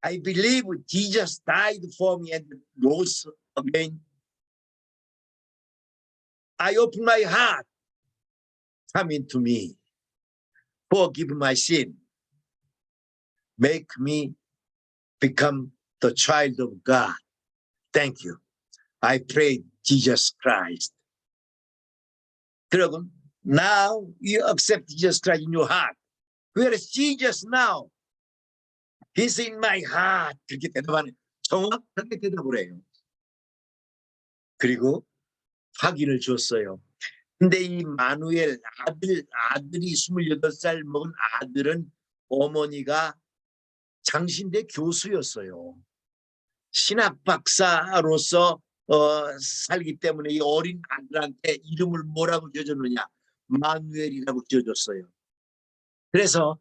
I believe Jesus died for me and rose again. I open my heart. Come into me. Forgive my sin. Make me become the child of God. Thank you. I pray Jesus Christ. 그러고 now you accept Jesus Christ in your heart. Where is Jesus now? He's in my heart. 그렇게 대답하는 정확하게 대답을 해요. 그리고 확인을 줬어요. 근데 이 마누엘 아들이 28살 먹은 아들은 어머니가 장신대 교수였어요. 신학 박사로서 살기 때문에 이 어린 아들한테 이름을 뭐라고 지어줬느냐? 마누엘이라고 지어줬어요. 그래서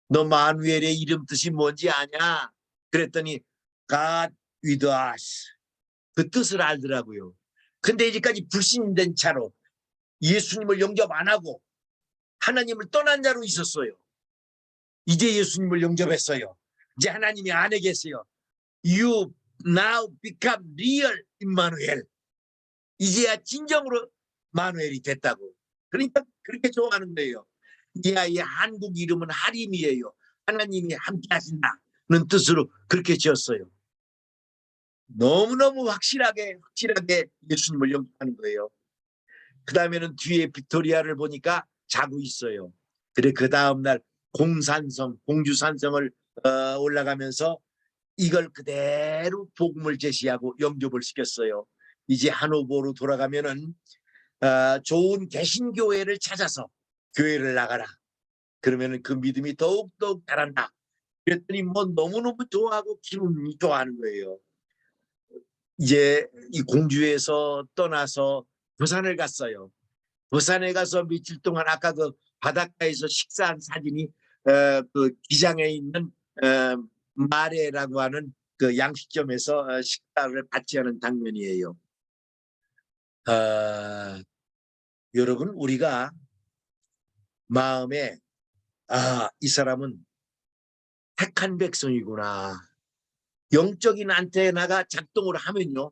너 마누엘의 이름 뜻이 뭔지 아냐? 그랬더니 God with us. 그 뜻을 알더라고요. 근데 이제까지 불신된 차로 예수님을 영접 안 하고 하나님을 떠난 자로 있었어요. 이제 예수님을 영접했어요. 이제 하나님이 안에 계세요. You now become real 임마누엘. 이제야 진정으로 마누엘이 됐다고. 그러니까 그렇게 좋아하는 거예요. 이 아이의 한국 이름은 하림이에요. 하나님이 함께 하신다는 뜻으로 그렇게 지었어요. 너무너무 확실하게 예수님을 영접하는 거예요. 그 다음에는 뒤에 빅토리아를 보니까 자고 있어요. 그래 그 다음날 공주산성을 올라가면서 이걸 그대로 복음을 제시하고 영접을 시켰어요. 이제 하노버로 돌아가면은 좋은 개신교회를 찾아서 교회를 나가라. 그러면은 그 믿음이 더욱더욱 자란다. 그랬더니 뭐 너무너무 좋아하고 기분이 좋아하는 거예요. 이제 이 공주에서 떠나서 부산을 갔어요. 부산에 가서 며칠 동안 아까 그 바닷가에서 식사한 사진이 그 기장에 있는 마레라고 하는 그 양식점에서 식사를 같이 하는 장면이에요. 여러분 우리가 마음에 이 사람은 택한 백성이구나. 영적인 안테나가 작동을 하면요.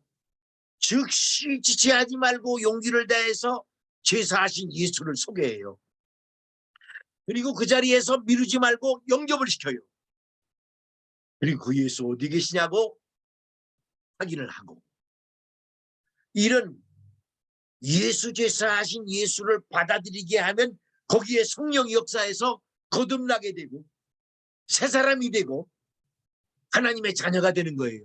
즉시 지체하지 말고 용기를 다해서 제사하신 예수를 소개해요. 그리고 그 자리에서 미루지 말고 영접을 시켜요. 그리고 그 예수 어디 계시냐고 확인을 하고. 이런 예수 제사하신 예수를 받아들이게 하면 거기에 성령이 역사해서 거듭나게 되고 새 사람이 되고 하나님의 자녀가 되는 거예요.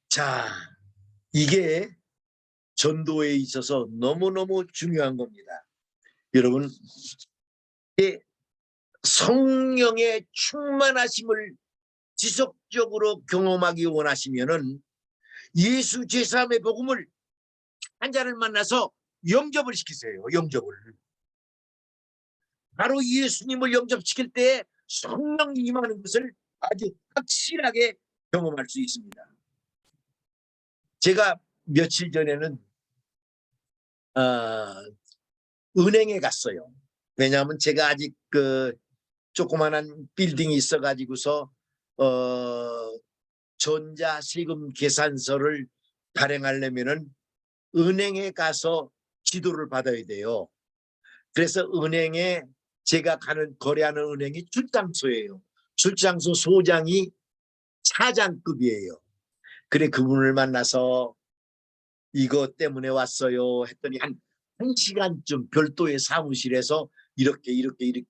자, 이게 전도에 있어서 너무너무 중요한 겁니다. 여러분, 성령의 충만하심을 지속적으로 경험하기 원하시면은 예수 제3의 복음을 한 자를 만나서 영접을 시키세요. 영접을. 바로 예수님을 영접시킬 때 성령이 임하는 것을 아주 확실하게 경험할 수 있습니다. 제가 며칠 전에는 은행에 갔어요. 왜냐하면 제가 아직 그 조그만한 빌딩이 있어가지고서 전자세금 계산서를 발행하려면은 은행에 가서 지도를 받아야 돼요. 그래서 은행에 제가 거래하는 은행이 출장소예요. 출장소 소장이 차장급이에요. 그래 그분을 만나서 이것 때문에 왔어요 했더니 한 1시간쯤 별도의 사무실에서 이렇게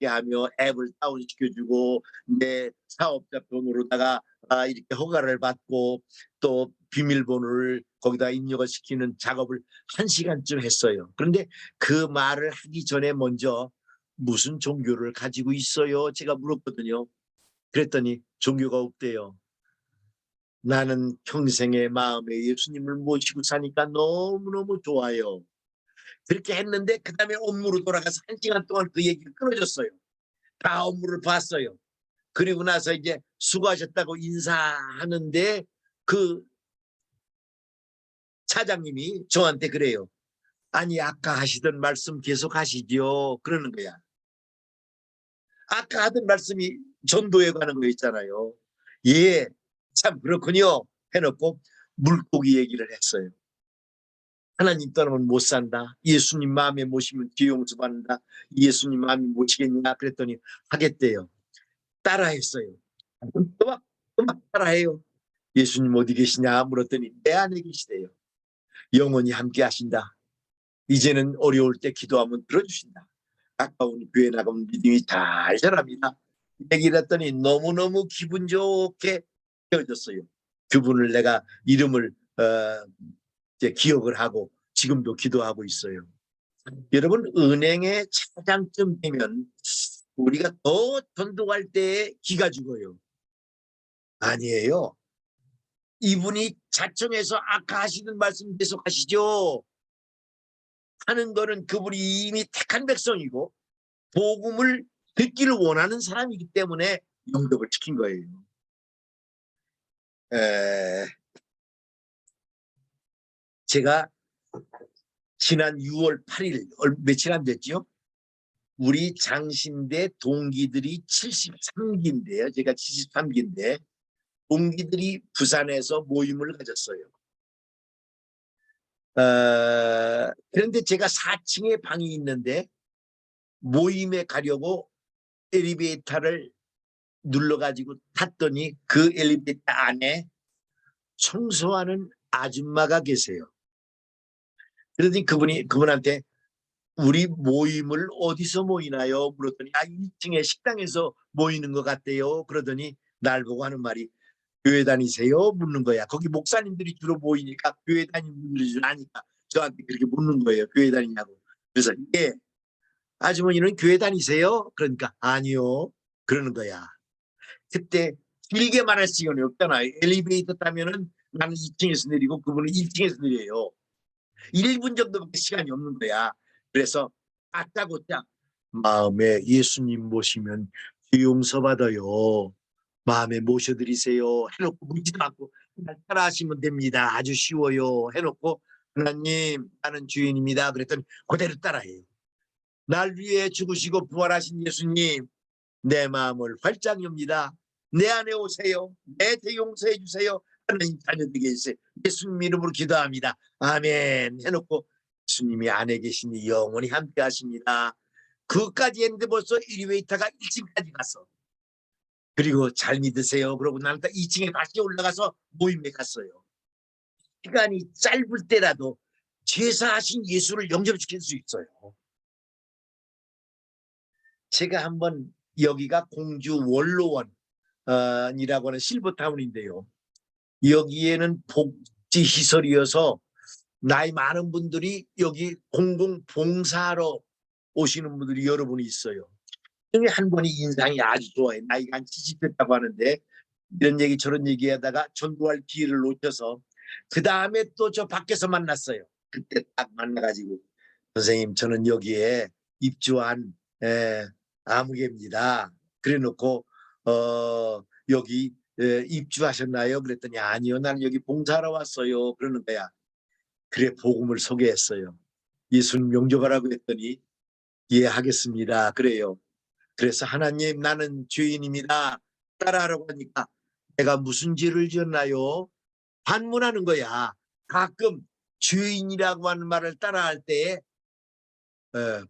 하며 앱을 다운시켜주고 내 사업자 번호로다가 이렇게 허가를 받고 또 비밀번호를 거기다 입력을 시키는 작업을 1시간쯤 했어요. 그런데 그 말을 하기 전에 먼저 무슨 종교를 가지고 있어요? 제가 물었거든요. 그랬더니 종교가 없대요. 나는 평생의 마음에 예수님을 모시고 사니까 너무너무 좋아요. 그렇게 했는데 그 다음에 업무로 돌아가서 1시간 동안 그 얘기를 끊어졌어요. 다 업무를 봤어요. 그리고 나서 이제 수고하셨다고 인사하는데 그 차장님이 저한테 그래요. 아니 아까 하시던 말씀 계속 하시죠. 그러는 거야. 아까 하던 말씀이 전도에 관한 거 있잖아요. 예, 참 그렇군요. 해놓고 물고기 얘기를 했어요. 하나님 떠나면 못 산다. 예수님 마음에 모시면 뒤용수 받는다. 예수님 마음에 모시겠냐? 그랬더니 하겠대요. 따라했어요. 음악 따라해요. 예수님 어디 계시냐 물었더니 내 안에 계시대요. 영원히 함께 하신다. 이제는 어려울 때 기도하면 들어주신다. 가까운 교회 나가면 믿음이 잘 자랍니다. 얘기를 했더니 너무너무 기분 좋게 헤어졌어요. 그분을 내가 이름을 이제 기억을 하고 지금도 기도하고 있어요. 여러분 은행의 차장쯤 되면 우리가 더 전도할 때에 기가 죽어요. 아니에요. 이분이 자청해서 아까 하시는 말씀 계속 하시죠. 하는 거는 그분이 이미 택한 백성이고 복음을 듣기를 원하는 사람이기 때문에 영접을 시킨 거예요. 제가 지난 6월 8일 며칠 안 됐죠? 우리 장신대 동기들이 73기인데요. 제가 73기인데 동기들이 부산에서 모임을 가졌어요. 그런데 제가 4층에 방이 있는데 모임에 가려고 엘리베이터를 눌러가지고 탔더니 그 엘리베이터 안에 청소하는 아줌마가 계세요. 그러더니 그분한테 우리 모임을 어디서 모이나요? 물었더니 2층에 식당에서 모이는 것 같대요. 그러더니 날 보고 하는 말이 교회 다니세요? 묻는 거야. 거기 목사님들이 주로 모이니까 교회 다니는 분들이 줄 아니까 저한테 그렇게 묻는 거예요. 교회 다니냐고. 그래서 예. 아주머니는 교회 다니세요? 그러니까 아니요. 그러는 거야. 그때 길게 말할 시간이 없잖아요. 엘리베이터 타면은 나는 2층에서 내리고 그분은 1층에서 내려요. 1분 정도밖에 시간이 없는 거야. 그래서 다짜고짜 마음에 예수님 모시면 용서 받아요. 마음에 모셔드리세요. 해놓고 묻지도 않고 그냥 따라하시면 됩니다. 아주 쉬워요. 해놓고 하나님 나는 주인입니다. 그랬더니 그대로 따라해요. 날 위해 죽으시고 부활하신 예수님 내 마음을 활짝 엽니다. 내 안에 오세요. 내 죄 용서해 주세요. 하나님 자녀되게 해주세요. 예수님 이름으로 기도합니다. 아멘 해놓고 예수님이 안에 계시니 영원히 함께 하십니다. 그까지 했는데 벌써 엘리베이터가 1층까지 갔어. 그리고 잘 믿으세요. 그러고 나는 2층에 다시 올라가서 모임에 갔어요. 시간이 짧을 때라도 제사하신 예수를 영접시킬 수 있어요. 제가 한번 여기가 공주 원로원이라고 하는 실버타운인데요. 여기에는 복지시설이어서 나이 많은 분들이 여기 공공봉사하러 오시는 분들이 여러 분이 있어요. 중에 한 분이 인상이 아주 좋아요. 나이가 한 70 됐다고 하는데 이런 얘기 저런 얘기하다가 전도할 기회를 놓쳐서 그 다음에 또 저 밖에서 만났어요. 그때 딱 만나가지고 선생님 저는 여기에 입주한 아무개입니다. 그래놓고 여기 입주하셨나요? 그랬더니 아니요 나는 여기 봉사하러 왔어요. 그러는 거야. 그래 복음을 소개했어요. 예수님 영접하라고 했더니 예 하겠습니다. 그래요. 그래서 하나님 나는 죄인입니다. 따라하라고 하니까 내가 무슨 죄를 지었나요? 반문하는 거야. 가끔 죄인이라고 하는 말을 따라할 때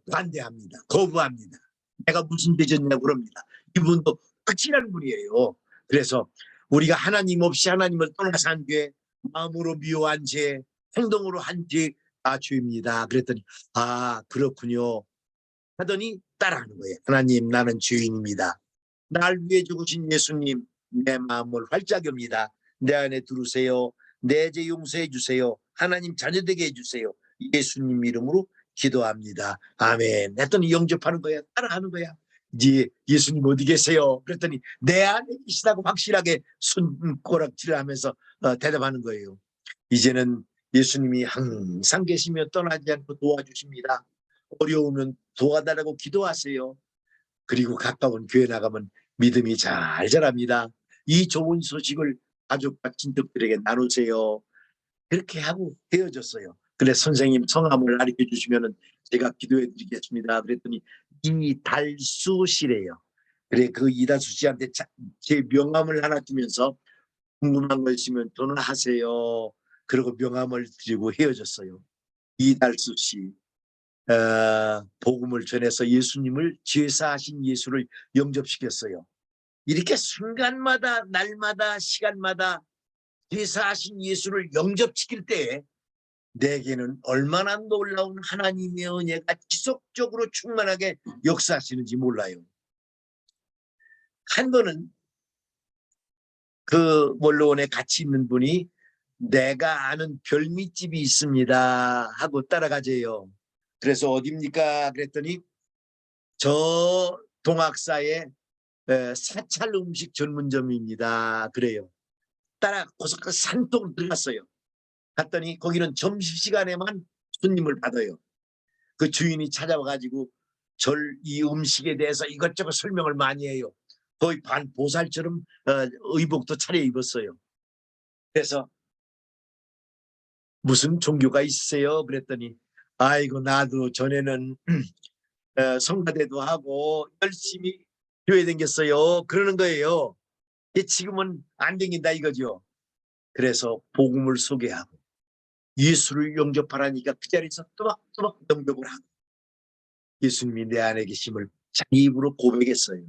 반대합니다. 거부합니다. 내가 무슨 죄 졌냐고 그럽니다. 이분도 확실한 분이에요. 그래서 우리가 하나님 없이 하나님을 떠나서 한 죄, 마음으로 미워한 죄, 행동으로 한 죄 다 죄입니다. 그랬더니 아 그렇군요. 하더니 따라하는 거예요. 하나님 나는 죄인입니다. 날 위해 죽으신 예수님 내 마음을 활짝 엽니다. 내 안에 들으세요. 내 죄 용서해 주세요. 하나님 자녀되게 해주세요. 예수님 이름으로 기도합니다. 아멘. 했더니 영접하는 거야. 따라하는 거야. 이제 예수님 어디 계세요? 그랬더니 내 안에 계시다고 확실하게 손가락질을 하면서 대답하는 거예요. 이제는 예수님이 항상 계시며 떠나지 않고 도와주십니다. 어려우면 도와달라고 기도하세요. 그리고 가까운 교회 나가면 믿음이 잘 자랍니다. 이 좋은 소식을 가족과 친척들에게 나누세요. 그렇게 하고 헤어졌어요. 그래 선생님 성함을 가르쳐 주시면은 제가 기도해 드리겠습니다. 그랬더니 이달수 씨래요. 그래 그 이달수 씨한테 제 명함을 하나 주면서 궁금한 거 있으면 전화하세요. 그리고 명함을 드리고 헤어졌어요. 이달수 씨. 복음을 전해서 예수님을 죄사하신 예수를 영접시켰어요. 이렇게 순간마다 날마다 시간마다 죄사하신 예수를 영접시킬 때 내게는 얼마나 놀라운 하나님의 은혜가 지속적으로 충만하게 역사하시는지 몰라요. 한 번은 그 원로원에 같이 있는 분이 내가 아는 별미집이 있습니다 하고 따라가재요. 그래서 어딥니까? 그랬더니 저 동학사의 사찰 음식 전문점입니다. 그래요. 따라가서 그 산속으로 들어갔어요. 갔더니 거기는 점심시간에만 손님을 받아요. 그 주인이 찾아와가지고 이 음식에 대해서 이것저것 설명을 많이 해요. 거의 반보살처럼 의복도 차려입었어요. 그래서 무슨 종교가 있으세요? 그랬더니 아이고 나도 전에는 성가대도 하고 열심히 교회 다녔어요. 그러는 거예요. 지금은 안 다닌다 이거죠. 그래서 복음을 소개하고 예수를 영접하라니까 그 자리에서 또박또박 영접을 하고 예수님이 내 안에 계심을 자기 입으로 고백했어요.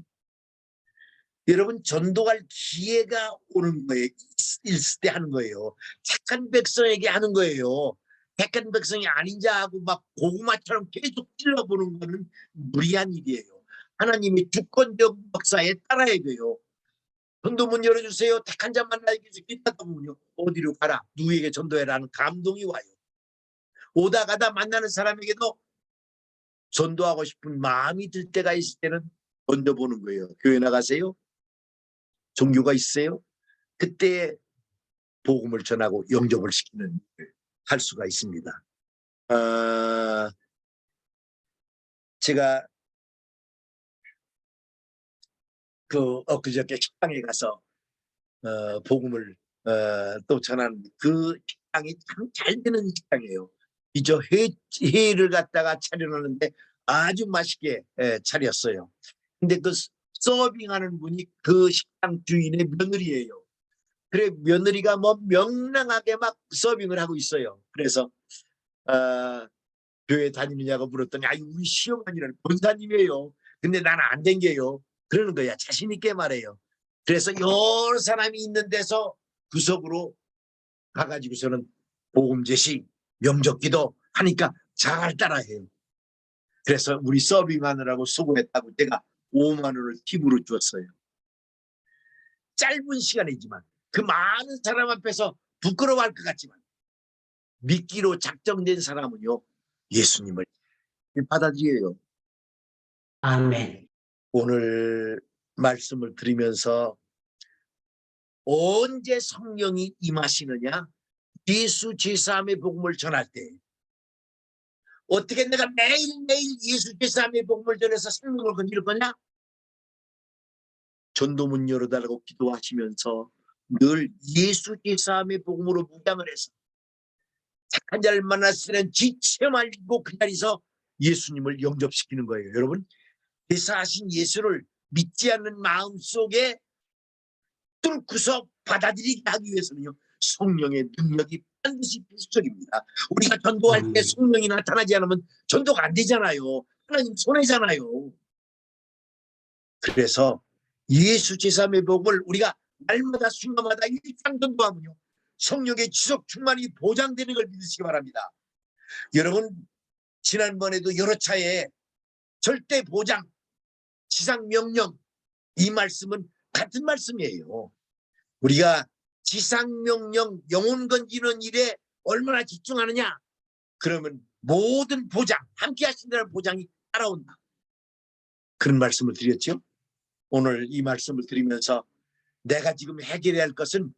여러분 전도할 기회가 오는 거예요. 있을 때 하는 거예요. 착한 백성에게 하는 거예요. 착한 백성이 아닌 자하고 막 고구마처럼 계속 찔러보는 거는 무리한 일이에요. 하나님의 주권적 역사에 따라야 돼요. 전도문 열어주세요. 택한 자 만나기 위해서 기도하다 보면요. 어디로 가라. 누구에게 전도해라는 감동이 와요. 오다 가다 만나는 사람에게도 전도하고 싶은 마음이 들 때가 있을 때는 던져보는 거예요. 교회 나가세요? 종교가 있어요? 그때 복음을 전하고 영접을 시키는 할 수가 있습니다. 제가 엊그저께 식당에 가서 복음을 또 전하는 그 식당이 참 잘 되는 식당이에요. 이저 회를 갖다가 차려놨는데 아주 맛있게 차렸어요. 근데 그 서빙하는 분이 그 식당 주인의 며느리예요. 그래 며느리가 뭐 명랑하게 막 서빙을 하고 있어요. 그래서 교회 다니느냐고 물었더니 우리 시어머니는 권사님이에요. 근데 나는 안 댕겨요. 그러는 거야. 자신 있게 말해요. 그래서 여러 사람이 있는 데서 구석으로 가가지고서는 복음 제시, 명적기도 하니까 잘 따라해요. 그래서 우리 서빙하느라고 수고했다고 제가 5만 원을 팁으로 줬어요. 짧은 시간이지만 그 많은 사람 앞에서 부끄러워할 것 같지만 믿기로 작정된 사람은요. 예수님을 받아들여요. 아멘. 오늘 말씀을 들으면서 언제 성령이 임하시느냐? 예수 제사함의 복음을 전할 때. 어떻게 내가 매일매일 예수 제사함의 복음을 전해서 생명을 건질 거냐? 전도문 열어달라고 기도하시면서 늘 예수 제사함의 복음으로 무장을 해서 착한 자를 만났을 때는 지체 말고 그 자리에서 예수님을 영접시키는 거예요. 여러분 제사하신 예수를 믿지 않는 마음속에 뚫고서 받아들이게 하기 위해서는요. 성령의 능력이 반드시 필수적입니다. 우리가 전도할 때 성령이 나타나지 않으면 전도가 안 되잖아요. 하나님 손해잖아요. 그래서 예수 제사함의 복음을 우리가 날마다 순간마다 일상 전도하면요. 성령의 지속 충만이 보장되는 걸 믿으시기 바랍니다. 여러분 지난번에도 여러 차례 절대 보장, 지상명령 이 말씀은 같은 말씀이에요. 우리가 지상명령 영혼 건지는 일에 얼마나 집중하느냐 그러면 모든 보장 함께 하신다는 보장이 따라온다. 그런 말씀을 드렸죠. 오늘 이 말씀을 드리면서 내가 지금 해결해야 할 것은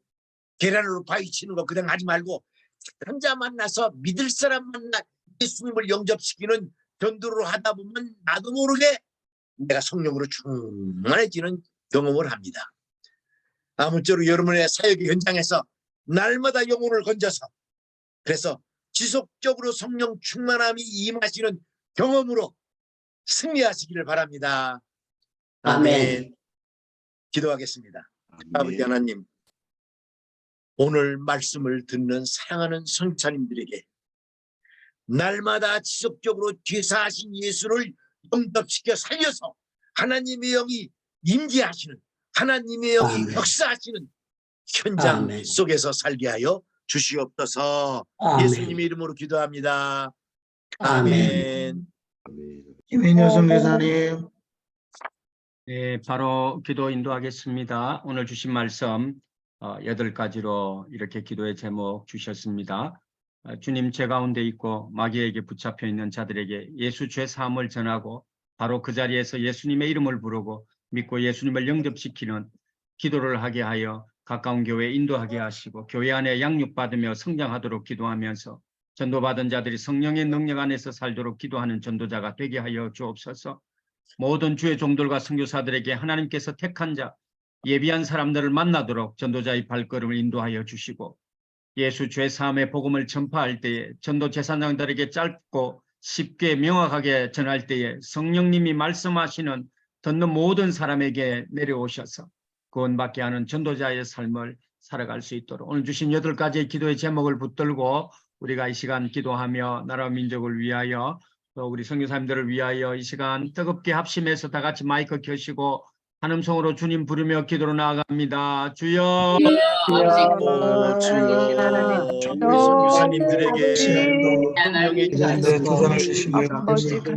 계란으로 바위치는 거 그냥 하지 말고 착한 자 만나서 믿을 사람 만나 예수님을 영접시키는 전도를 하다 보면 나도 모르게 내가 성령으로 충만해지는 경험을 합니다. 아무쪼록 여러분의 사역 현장에서 날마다 영혼을 건져서 그래서 지속적으로 성령 충만함이 임하시는 경험으로 승리하시기를 바랍니다. 아멘. 기도하겠습니다. 아버지 하나님, 오늘 말씀을 듣는 사랑하는 성찬님들에게 날마다 지속적으로 죄사하신 예수를 영접시켜 살려서 하나님의 영이 임재하시는, 하나님의 영이 아멘. 역사하시는 현장 아멘. 속에서 살게 하여 주시옵소서. 아멘. 예수님의 이름으로 기도합니다. 아멘. 아멘. 김인효 선교사님. 네, 바로 기도 인도하겠습니다. 오늘 주신 말씀 8가지로 이렇게 기도의 제목 주셨습니다. 주님, 제 가운데 있고 마귀에게 붙잡혀 있는 자들에게 예수 죄 사함을 전하고 바로 그 자리에서 예수님의 이름을 부르고 믿고 예수님을 영접시키는 기도를 하게 하여 가까운 교회에 인도하게 하시고 교회 안에 양육받으며 성장하도록 기도하면서 전도받은 자들이 성령의 능력 안에서 살도록 기도하는 전도자가 되게 하여 주옵소서. 모든 주의 종들과 선교사들에게 하나님께서 택한 자, 예비한 사람들을 만나도록 전도자의 발걸음을 인도하여 주시고 예수 죄 사함의 복음을 전파할 때에 전도 제사장들에게 짧고 쉽게 명확하게 전할 때에 성령님이 말씀하시는 듣는 모든 사람에게 내려오셔서 구원받게 하는 전도자의 삶을 살아갈 수 있도록 오늘 주신 8가지의 기도의 제목을 붙들고 우리가 이 시간 기도하며 나라와 민족을 위하여 또 우리 선교사님들을 위하여 이 시간 뜨겁게 합심해서 다 같이 마이크 켜시고 한음성으로 주님 부르며 기도로 나아갑니다. 주여, 주여, 우리 선교사님들에게 시간도 성령의 그 자리에 도전을 주시며 아버지 감사합니다.